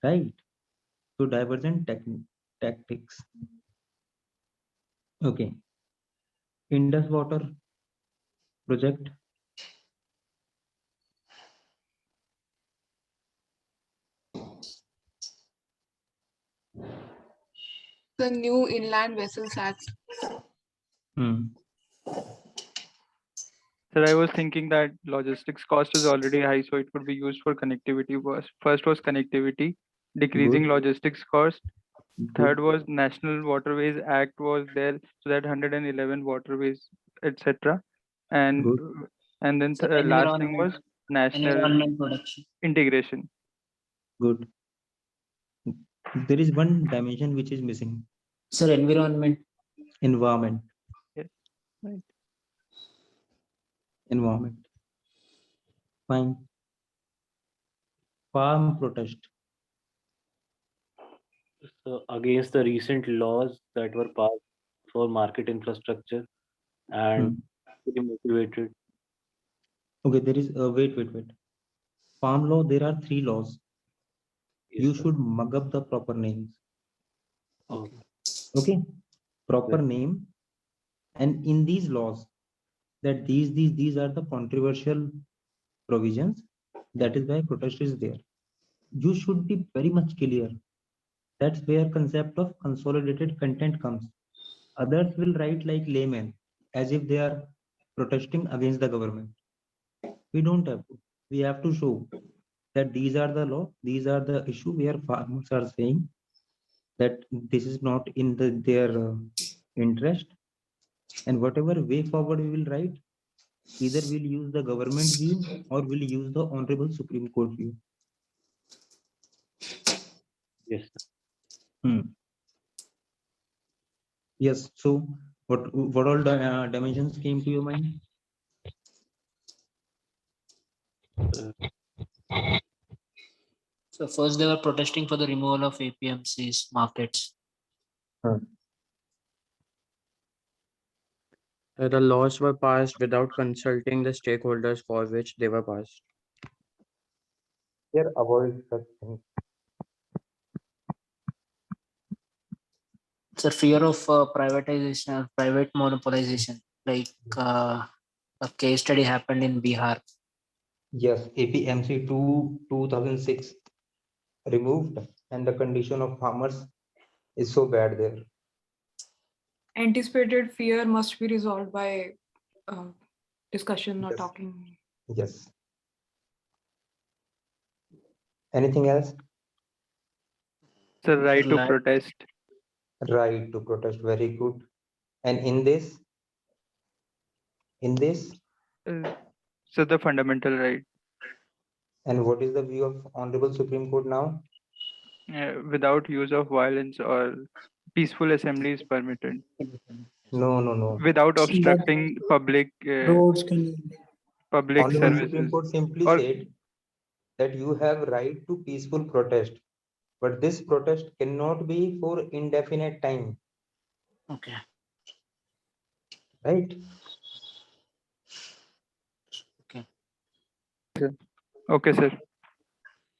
right? So divergent tactics. Okay. Indus Water project. The new Inland Vessels Act. Sir, I was thinking that logistics cost is already high, so it could be used for connectivity. First was connectivity, decreasing Good. logistics cost. Good. Third was National Waterways Act was there, so that 111 waterways, etc. And Good. then Sir, last thing was national environment protection. integration. Good. There is one dimension which is missing. Sir, environment. Environment. Yes. Right. Environment. Fine. Farm protest. So against the recent laws that were passed for market infrastructure and very motivated. Okay, there is wait. Farm law, there are 3 laws. Yes, You sir. should mug up the proper names. Okay. Okay, proper Right. name. And in these laws, that these are the controversial provisions. That is why protest is there. You should be very much clear. That's where concept of consolidated content comes. Others will write like laymen, as if they are protesting against the government. We don't have to. We have to show that these are the law, these are the issue where farmers are saying that this is not in their interest, and whatever way forward we will write, either we'll use the government view or we'll use the honorable Supreme Court view. Yes, sir. Yes. So what all dimensions came to your mind? So first they were protesting for the removal of APMC's markets. The laws were passed without consulting the stakeholders for which they were passed. Here, avoid such things. It's a fear of privatization or private monopolization. Like a case study happened in Bihar. Yes, APMC 2006 removed, and the condition of farmers is so bad there. Anticipated fear must be resolved by discussion or Yes. talking. Yes. Anything else? It's a right to Like- protest. Right to protest. Very good. And in this, So the fundamental right. and what is the view of Honorable Supreme Court now? Without use of violence or peaceful assembly is permitted. No. Without But obstructing public roads can public Honorable Supreme services. Court simply Or- said that you have right to peaceful protest, but this protest cannot be for indefinite time, Okay. right? Okay, sir.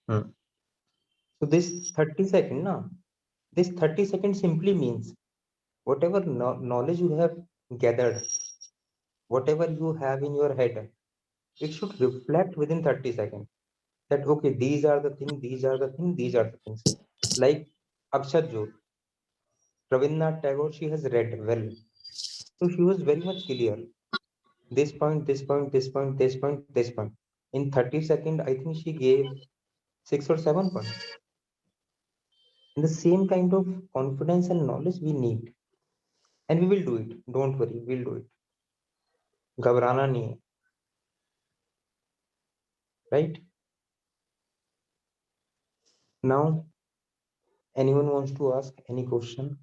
So this 30 second, no, this 30 second simply means whatever knowledge you have gathered, whatever you have in your head, it should reflect within 30 seconds. That okay, these are the things, these are the things, these are the things. Like Akshat Jyot, Rabindranath Tagore, she has read well. So she was very much clear. This point, this point, this point, this point, this point. In 30 seconds, I think she gave 6 or 7 points. And the same kind of confidence and knowledge we need. And we will do it. Don't worry, we'll do it. Ghabrana nahi hai. Right? Now, anyone wants to ask any question?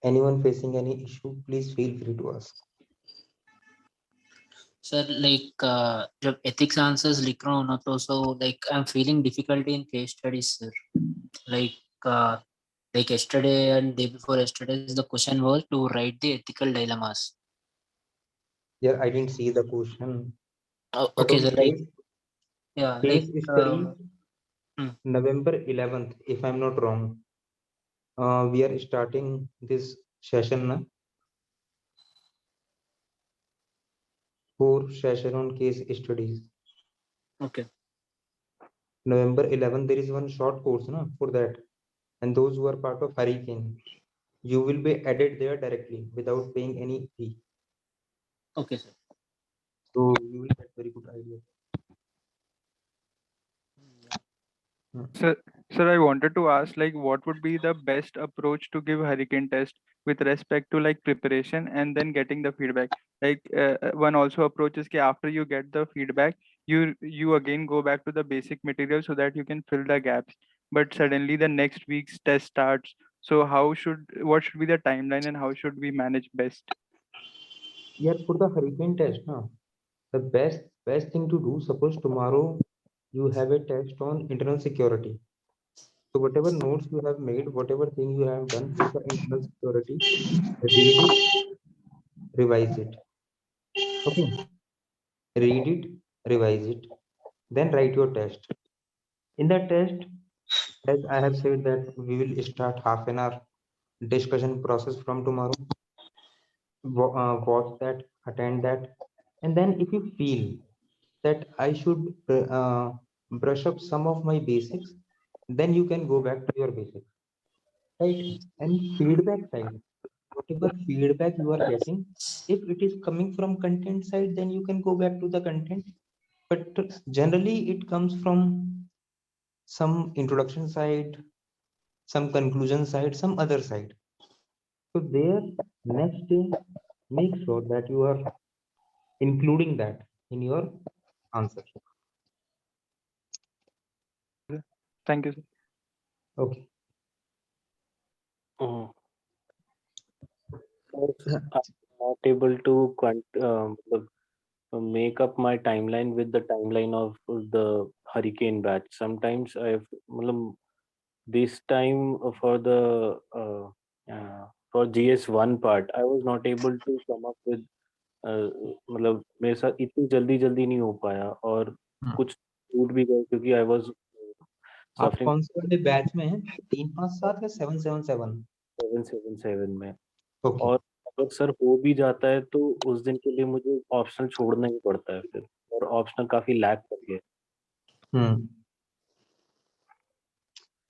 Anyone facing any issue, please feel free to ask. Sir, like जब ethics answers लिख रहा हूँ ना तो so like I'm feeling difficulty in case studies, sir. Like yesterday and day before yesterday, the question was to write the ethical dilemmas. Yeah, I didn't see the question. But Okay, on sir. Like yeah, case like study, November 11th, if I'm not wrong, we are starting this session na? 4 session on case studies. okay. November 11th, there is one short course na, for that. And those who are part of Hurricane, you will be added there directly without paying any fee. Okay, sir. So you will get very good idea. Sir, I wanted to ask, like, what would be the best approach to give hurricane test with respect to like preparation and then getting the feedback? Like, one also approach is that after you get the feedback, you again go back to the basic material so that you can fill the gaps. But suddenly the next week's test starts. So what should be the timeline and how should we manage best? Yeah, for the Hurricane test, na, the best thing to do, suppose tomorrow you have a test on internal security. So whatever notes you have made, whatever thing you have done for the internal security, read it, revise it. Okay. Read it, revise it, then write your test. In that test, as I have said that we will start half an hour discussion process from tomorrow. Watch that, attend that, and then if you feel that I should brush up some of my basics, then you can go back to your basics, right? And feedback side, whatever feedback you are getting, if it is coming from content side, then you can go back to the content. But generally, it comes from some introduction side, some conclusion side, some other side. So there, next day, make sure that you are including that in your answer. Thank you, sir. Okay. Mm. I'm not able to make up my timeline with the timeline of the hurricane batch. Sometimes this time for GS1 part, I was not able to come up with मतलब मेरे साथ इतनी जल्दी नहीं हो पाया और कुछ छूट भी गए क्योंकि आई वाज आप सफरिंग कौन से वाले बैच में हैं? 357 या 777? 777 में। ओके। और अगर सर हो भी जाता है तो उस दिन के लिए मुझे ऑप्शनल छोड़ना ही पड़ता है फिर, और ऑप्शनल काफी लैग कर गए।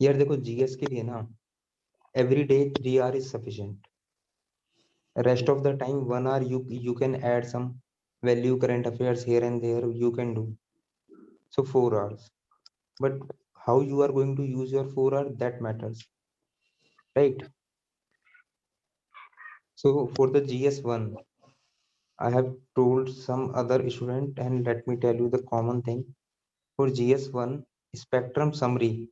यार देखो जीएस के लिए ना every day 3 hour is sufficient. Rest of the time 1 hour you can add some value current affairs here and there you can do. So 4 hours. But how you are going to use your 4 hours, that matters, right? So for the GS1 I have told some other student, and let me tell you the common thing. For GS1 spectrum summary,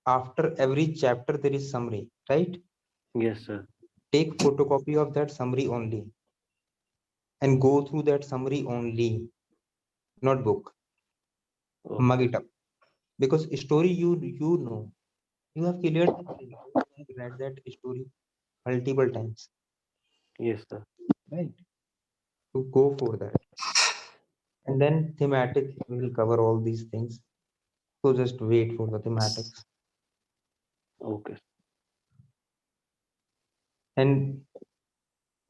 after every chapter there is summary, right? Yes sir. Take photocopy of that summary only and go through that summary only, not book. Mug it up, because story you know, you have cleared the thing. You have read that story multiple times, Yes sir. right? So go for that, and then thematic will cover all these things. So just wait for the thematics. Okay. And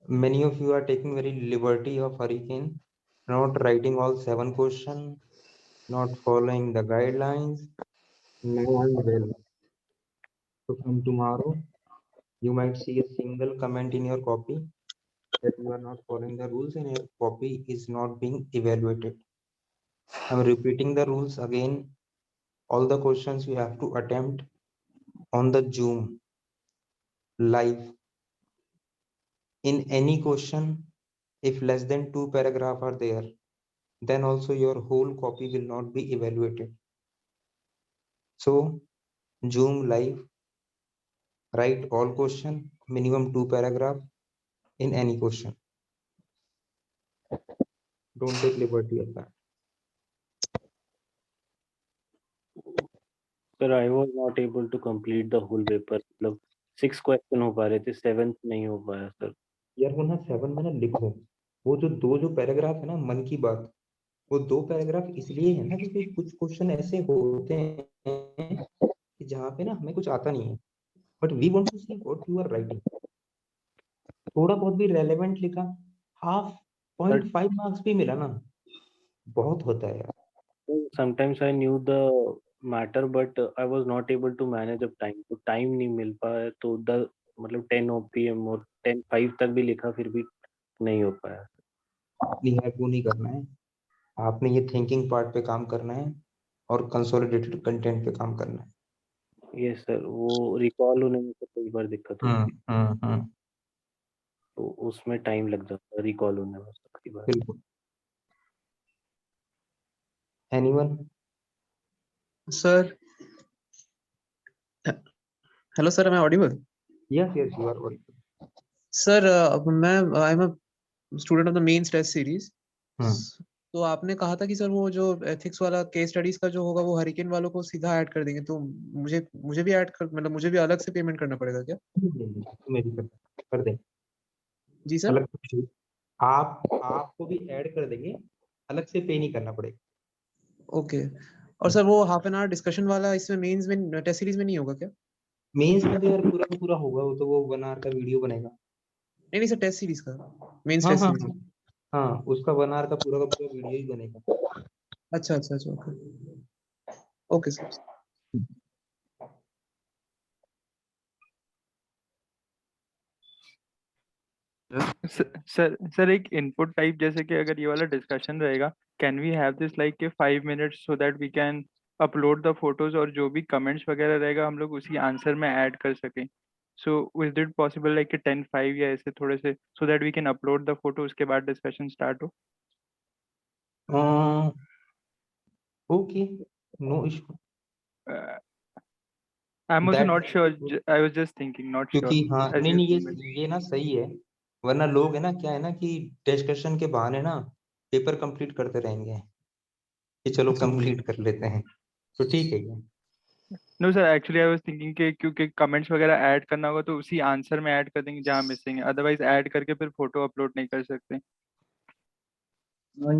many of you are taking very liberty of hurricane, not writing all 7 questions, not following the guidelines. Now and well, so from tomorrow you might see a single comment in your copy that you are not following the rules and your copy is not being evaluated. I'm repeating the rules again. All the questions you have to attempt on the Zoom live. In any question, if less than 2 paragraphs are there, then also your whole copy will not be evaluated. So Zoom live, write all question, minimum 2 paragraph in any question. Don't take liberty of that. Sir, I was not able to complete the whole paper. मतलब 6 question हो पा रहे थे, 7th नहीं हो पाया sir. यार वो ना 7 में ना लिखो, वो जो 2 पैराग्राफ है ना मन की बात, वो 2 पैराग्राफ इसलिए है ना क्योंकि कुछ क्वेश्चन ऐसे होते हैं कि जहाँ पे ना हमें कुछ आता नहीं है, but we want to see what you are writing. थोड़ा बहुत भी रेलेवेंट लिखा, 0.5 मार्क्स भी मिला ना, बहुत होता है यार। Sometimes I knew the matter but I was not able to manage of time, तो टाइम नहीं मिल पाया, तो मतलब 10 PM और 10:05 तक भी लिखा फिर भी नहीं हो पाया। आपने वो नहीं करना है, आपने ये थिंकिंग पार्ट पे काम करना है और कंसोलिडेटेड कंटेंट पे काम करना है। यस सर, वो रिकॉल होने में तो कई बार दिक्कत होती है, तो उसमें टाइम लग जाता है रिकॉल होने में कई बार। बिल्कुल। Anyone? Sir hello sir, am I audible? Yes, you are audible. Sir I am a student of the mains test series. तो आपने कहा था कि सर वो जो एथिक्स वाला केस स्टडीज का जो होगा वो हरिकेन वालों को सीधा ऐड कर देंगे, तो मुझे भी ऐड कर, मतलब मुझे भी अलग से पेमेंट करना पड़ेगा क्या? तुम्हें भी कर दें। जी सर। अलग आपको भी ऐड कर देंगे, अलग से पे नहीं करना पड़ेगा। ओके। और सर वो हाफ एन आवर डिस्कशन वाला इसमें मेंस में टेस्ट सीरीज में नहीं होगा क्या? मेंस में तो यार पूरा होगा, वो तो वो 1 आवर का वीडियो बनेगा। नहीं सर, टेस्ट सीरीज का, मेंस हाँ टेस्ट हाँ सीरीज। हाँ, उसका 1 आवर का पूरा वीडियो ही बनेगा। अच्छा ओके ओके सर। सर एक इनपुट टाइप, जैसे कि अगर ये वाला डिस्कशन रहेगा, can we have this like के 5 minutes so that we can upload the photos और जो भी कमेंट्स वगैरह रहेगा हम लोग उसी आंसर में ऐड कर सकें। So is it possible like 10:05 या ऐसे थोड़े से, so that we can upload the photo, उसके बाद डिस्कशन स्टार्ट हो? Okay, no issue. I'm also That not sure. I was just thinking, not sure. क्योंकि हाँ As नहीं you नहीं said. ये ना सही है, वरना लोग है ना क्या है ना कि डिस्कशन के बहाने ना पेपर कंप्लीट करते रहेंगे कि चलो कंप्लीट कर लेते हैं, तो ठीक है ये। No sir, actually I was thinking कि क्योंकि कमेंट्स वगैरह ऐड करना होगा तो उसी आंसर में ऐड कर देंगे जहाँ मिसिंग है, अदरवाइज ऐड करके फिर फोटो अपलोड नहीं कर सकते।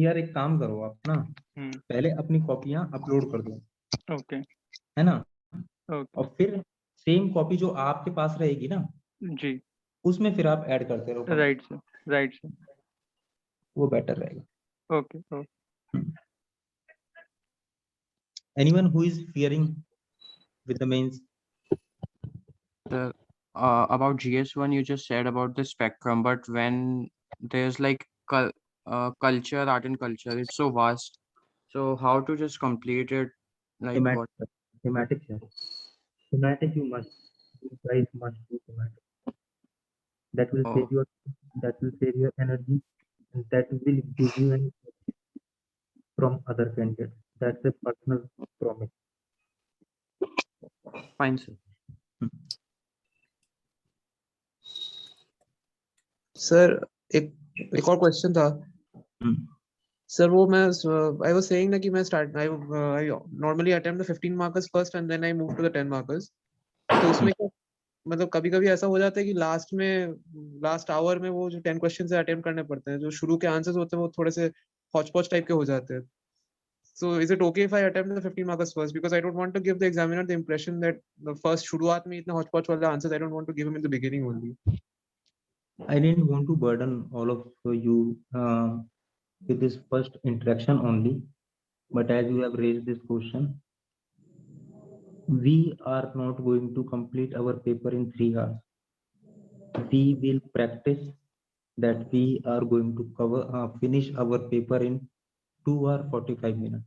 यार एक काम करो आप ना, पहले अपनी कॉपियां अपलोड कर दो, ओके है ना, ओके और फिर सेम कॉपी जो आपके पास रहेगी ना जी उसमें फिर आप ऐड करते रहो, राइट सर वो बेटर रहेगा। Okay anyone who is fearing with the mains? About GS1, you just said about the spectrum, but when there's like culture, art and culture, it's so vast. So how to just complete it? Like what? Thematic, sir. Thematic you guys must do thematic. That will Oh, save your energy, and that will give you an from other candidates. That's a personal promise. fine, sir. Sir एक और question था sir, वो मैं I was saying ना कि मैं start I normally attempt the 15 markers first and then I move to the 10 markers. तो उसमें क्या मतलब कभी कभी ऐसा हो जाता है कि लास्ट आवर में वो जो 10 क्वेश्चन अटेम्प्ट करने पड़ते हैं, जो शुरू के आंसर्स होते हैं वो थोड़े से हॉच पॉच टाइप के हो जाते हैं। So is it okay if I attempt the 15 markers first, because I don't want to give the examiner the impression that the first शुरुआत में इतना hodgepodge वाले answers I don't want to give him in the beginning only. I didn't want to burden all of you with this first interaction only, but as you have raised this question, we are not going to complete our paper in 3 hours. We will practice that we are going to finish our paper in 2 hours 45 minutes.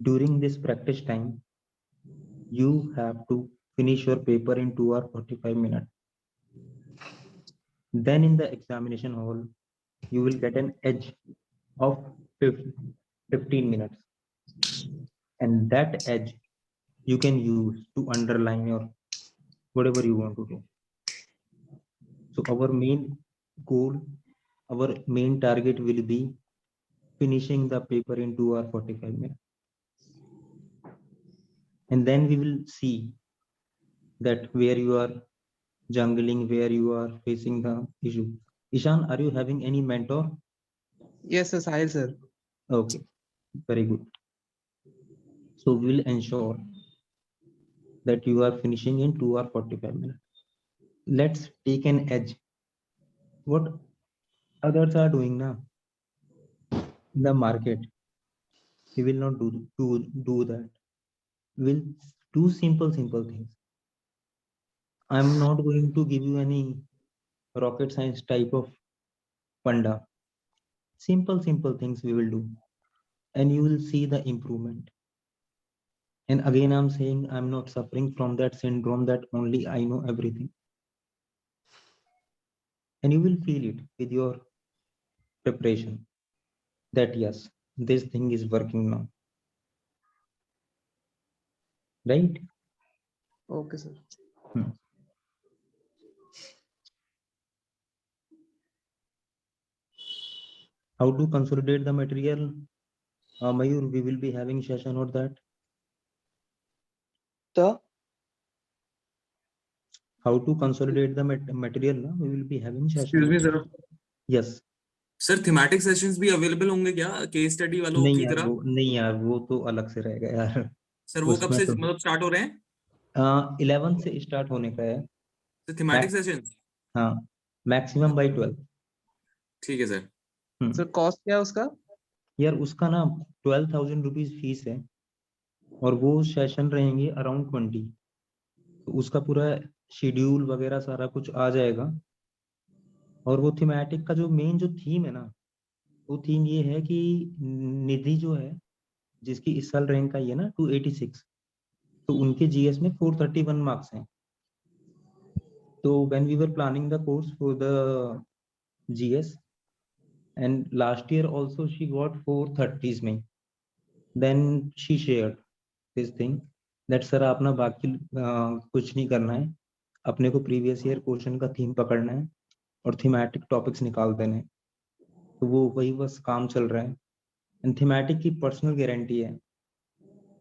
During this practice time, you have to finish your paper in 2 hours 45 minutes. Then in the examination hall, you will get an edge of 15 minutes. And that edge you can use to underline your whatever you want to do. So our main goal, our main target will be finishing the paper in 2 hours 45 minutes. And then we will see that where you are jungling, where you are facing the issue. Ishan, are you having any mentor? Yes, sir, Sahil sir. Okay, very good. So we will ensure that you are finishing in 2 hours 45 minutes. Let's take an edge. What others are doing now in the market, we will not do that. We'll do simple things. I'm not going to give you any rocket science type of panda. Simple things we will do, and you will see the improvement. And again, I'm saying I'm not suffering from that syndrome that only I know everything. And you will feel it with your preparation that yes, this thing is working now. Right? Okay, sir. How to consolidate the material? Mayur, we will be having session on that. How to consolidate the material? No? We will be having session. Excuse me, sir. Yes. Sir thematic sessions भी available होंगे क्या case study वालों की तरह? नहीं यार, वो तो अलग से रहेगा यार। सर वो कब से मतलब स्टार्ट हो रहे हैं? 11 से स्टार्ट होने का है। तो थीमेटिक सेशंस? हाँ, मैक्सिमम बाय 12। ठीक है सर। सर कॉस्ट क्या है उसका? यार उसका ना 12,000 रुपीज फीस है और वो सेशन रहेंगे अराउंड 20। तो उसका पूरा शेड्यूल वगैरह सारा कुछ आ जाएगा। और वो थीमेटिक का जो मेन जो थीम है ना, वो थीम ये है कि निधि जो है जिसकी इस साल रैंक आई है ना 286, तो उनके जीएस में 431 मार्क्स हैं। तो when we were planning the course for the GS and last year also she got 430s में, then she shared this thing that sir आपने बाकी कुछ नहीं करना है, अपने को प्रीवियस ईयर क्वेश्चन का थीम पकड़ना है और थीमेटिक टॉपिक्स निकाल देने हैं। तो वो वही बस काम चल रहा है। एंड थीमेटिक की पर्सनल गारंटी है,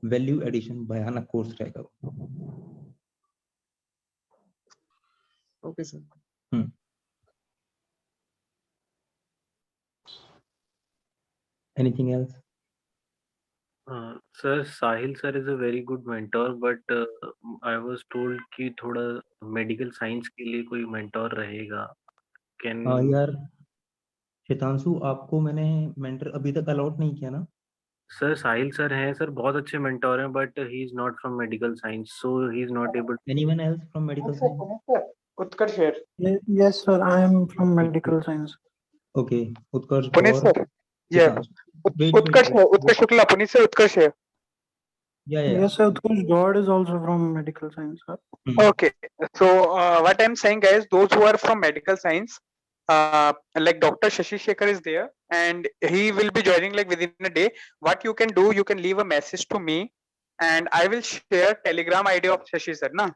वैल्यू एडिशन भयानक कोर्स रहेगा वो। Okay, sir. Anything else? Sir, Sahil sir is a very good mentor, but I was told कि थोड़ा medical science के लिए कोई mentor रहेगा. Can यार शितांशु, आपको मैंने मेंटर अभी तक अलॉट नहीं किया ना? Sir, Sahil sir हैं सर, बहुत अच्छे mentor हैं, but he is not from medical science, so he is not able. Anyone else from medical science? Utkarsh here. Yes, sir. I am from medical science. Okay, Utkarsh Puneet or sir. Yeah. wait, Utkarsh here. Utkarsh Shukla. Puneet sir. Utkarsh here. Yeah. Yes, sir. Utkarsh God is also from medical science, sir. Okay. So what I'm saying, guys, those who are from medical science, like Dr. Shashi Shekhar is there, and he will be joining like within a day. What you can do, you can leave a message to me, and I will share Telegram ID of Shashi sir, na,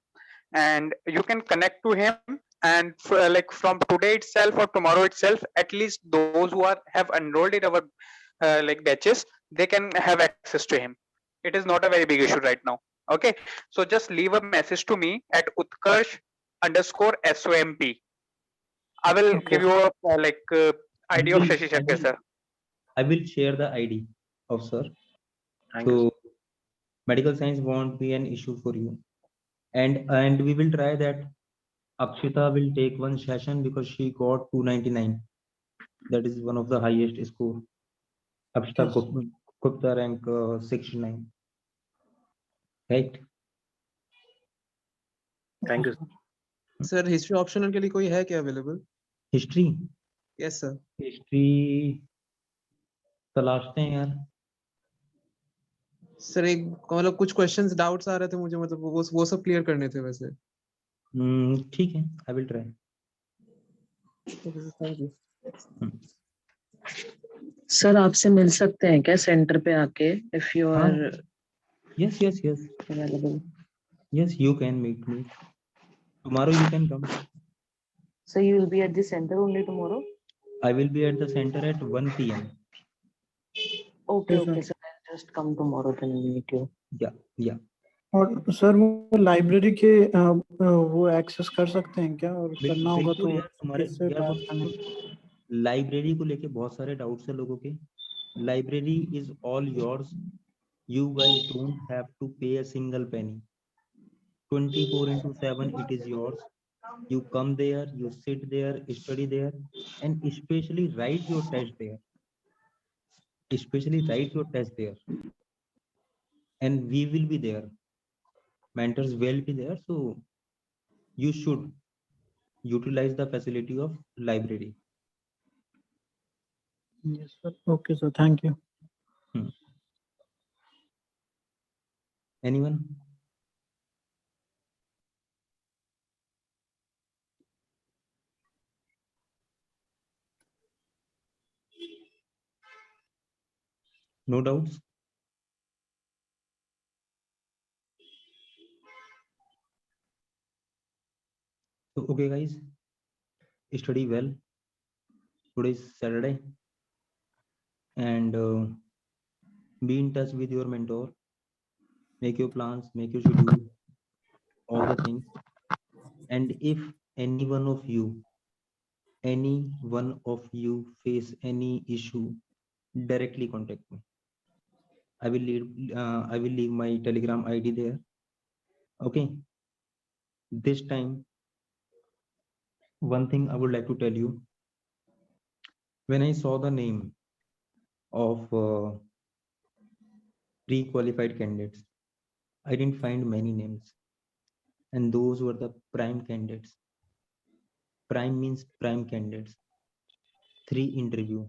and you can connect to him. And like from today itself or tomorrow itself, at least those who have enrolled in our like batches, they can have access to him. It is not a very big issue right now. Okay, so just leave a message to me at Utkarsh_SOMP. I will give you a ID of Shashi Shekhar sir. I will share the ID of sir. Thank you. So medical science won't be an issue for you, and we will try that. Akshita will take one session because she got 299. That is one of the highest score. Akshita Gupta rank 69. Right? Thank you. Sir, history optional के लिए कोई है क्या available? History? Yes, sir. History तलाशते हैं यार। Sir एक मतलब कुछ क्वेश्चंस डाउट्स आ रहे थे मुझे, मतलब वो सब क्लियर करने थे वैसे। ठीक है, I will try. Thank you sir. आपसे मिल सकते हैं क्या सेंटर पे आके, if you are? Yes available? Yes, you can meet me tomorrow. You can come. So you will be at the center only tomorrow? I will be at the center at 1 p.m. Okay, okay, sir. I'll just come tomorrow then meet you. Yeah. और sir वो library के वो access कर सकते हैं क्या, और करना होगा तो यार तुम्हारे किससे बात करना? लाइब्रेरी को लेके बहुत सारे डाउट्स है लोगों के। Library is all yours, you guys don't have to pay a single penny. 24/7 it is yours. You come there, you sit there, study there, and especially write your test there. And we will be there, mentors will be there, so you should utilize the facility of library. Yes, sir. Okay, sir. Thank you. Anyone? No doubts? So, okay guys, study well. Today is Saturday, and be in touch with your mentor. Make your plans, make your schedule, all the things. And if any one of you face any issue, directly contact me. I will leave my Telegram ID there. Okay. This time, one thing I would like to tell you. When I saw the name of pre-qualified candidates, I didn't find many names, and those were the prime candidates. Prime means prime candidates. 3 interview,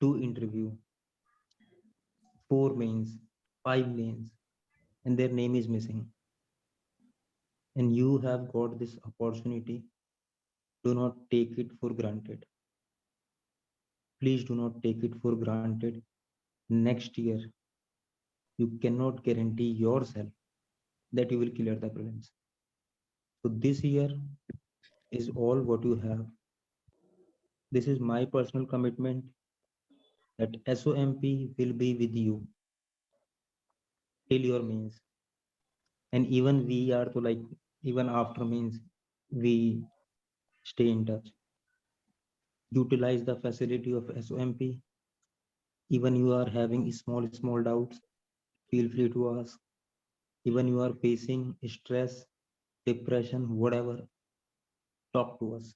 2 interview, 4 mains, 5 mains, and their name is missing. And you have got this opportunity. Do not take it for granted. Please do not take it for granted. Next year, You cannot guarantee yourself that you will clear the prelims. So this year is all what you have. This is my personal commitment that SOMP will be with you till your means. And even we are to like, even after means, we stay in touch. Utilize the facility of SOMP. Even you are having small doubts, feel free to ask. Even you are facing stress, depression, whatever, talk to us.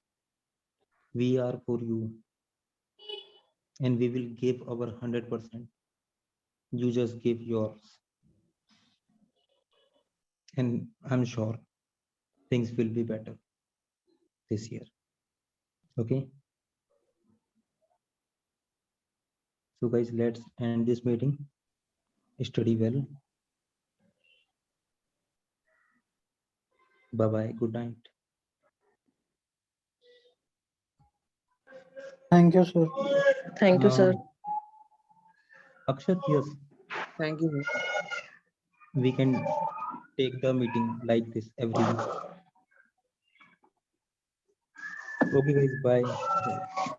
We are for you. And we will give our 100%. You just give yours. And I'm sure things will be better this year. Okay. So guys, let's end this meeting. Study well. Bye-bye. Good night. Thank you, sir. Thank you, sir. Akshat, yes, Thank you. we can take the meeting like this every week. Okay, guys, bye.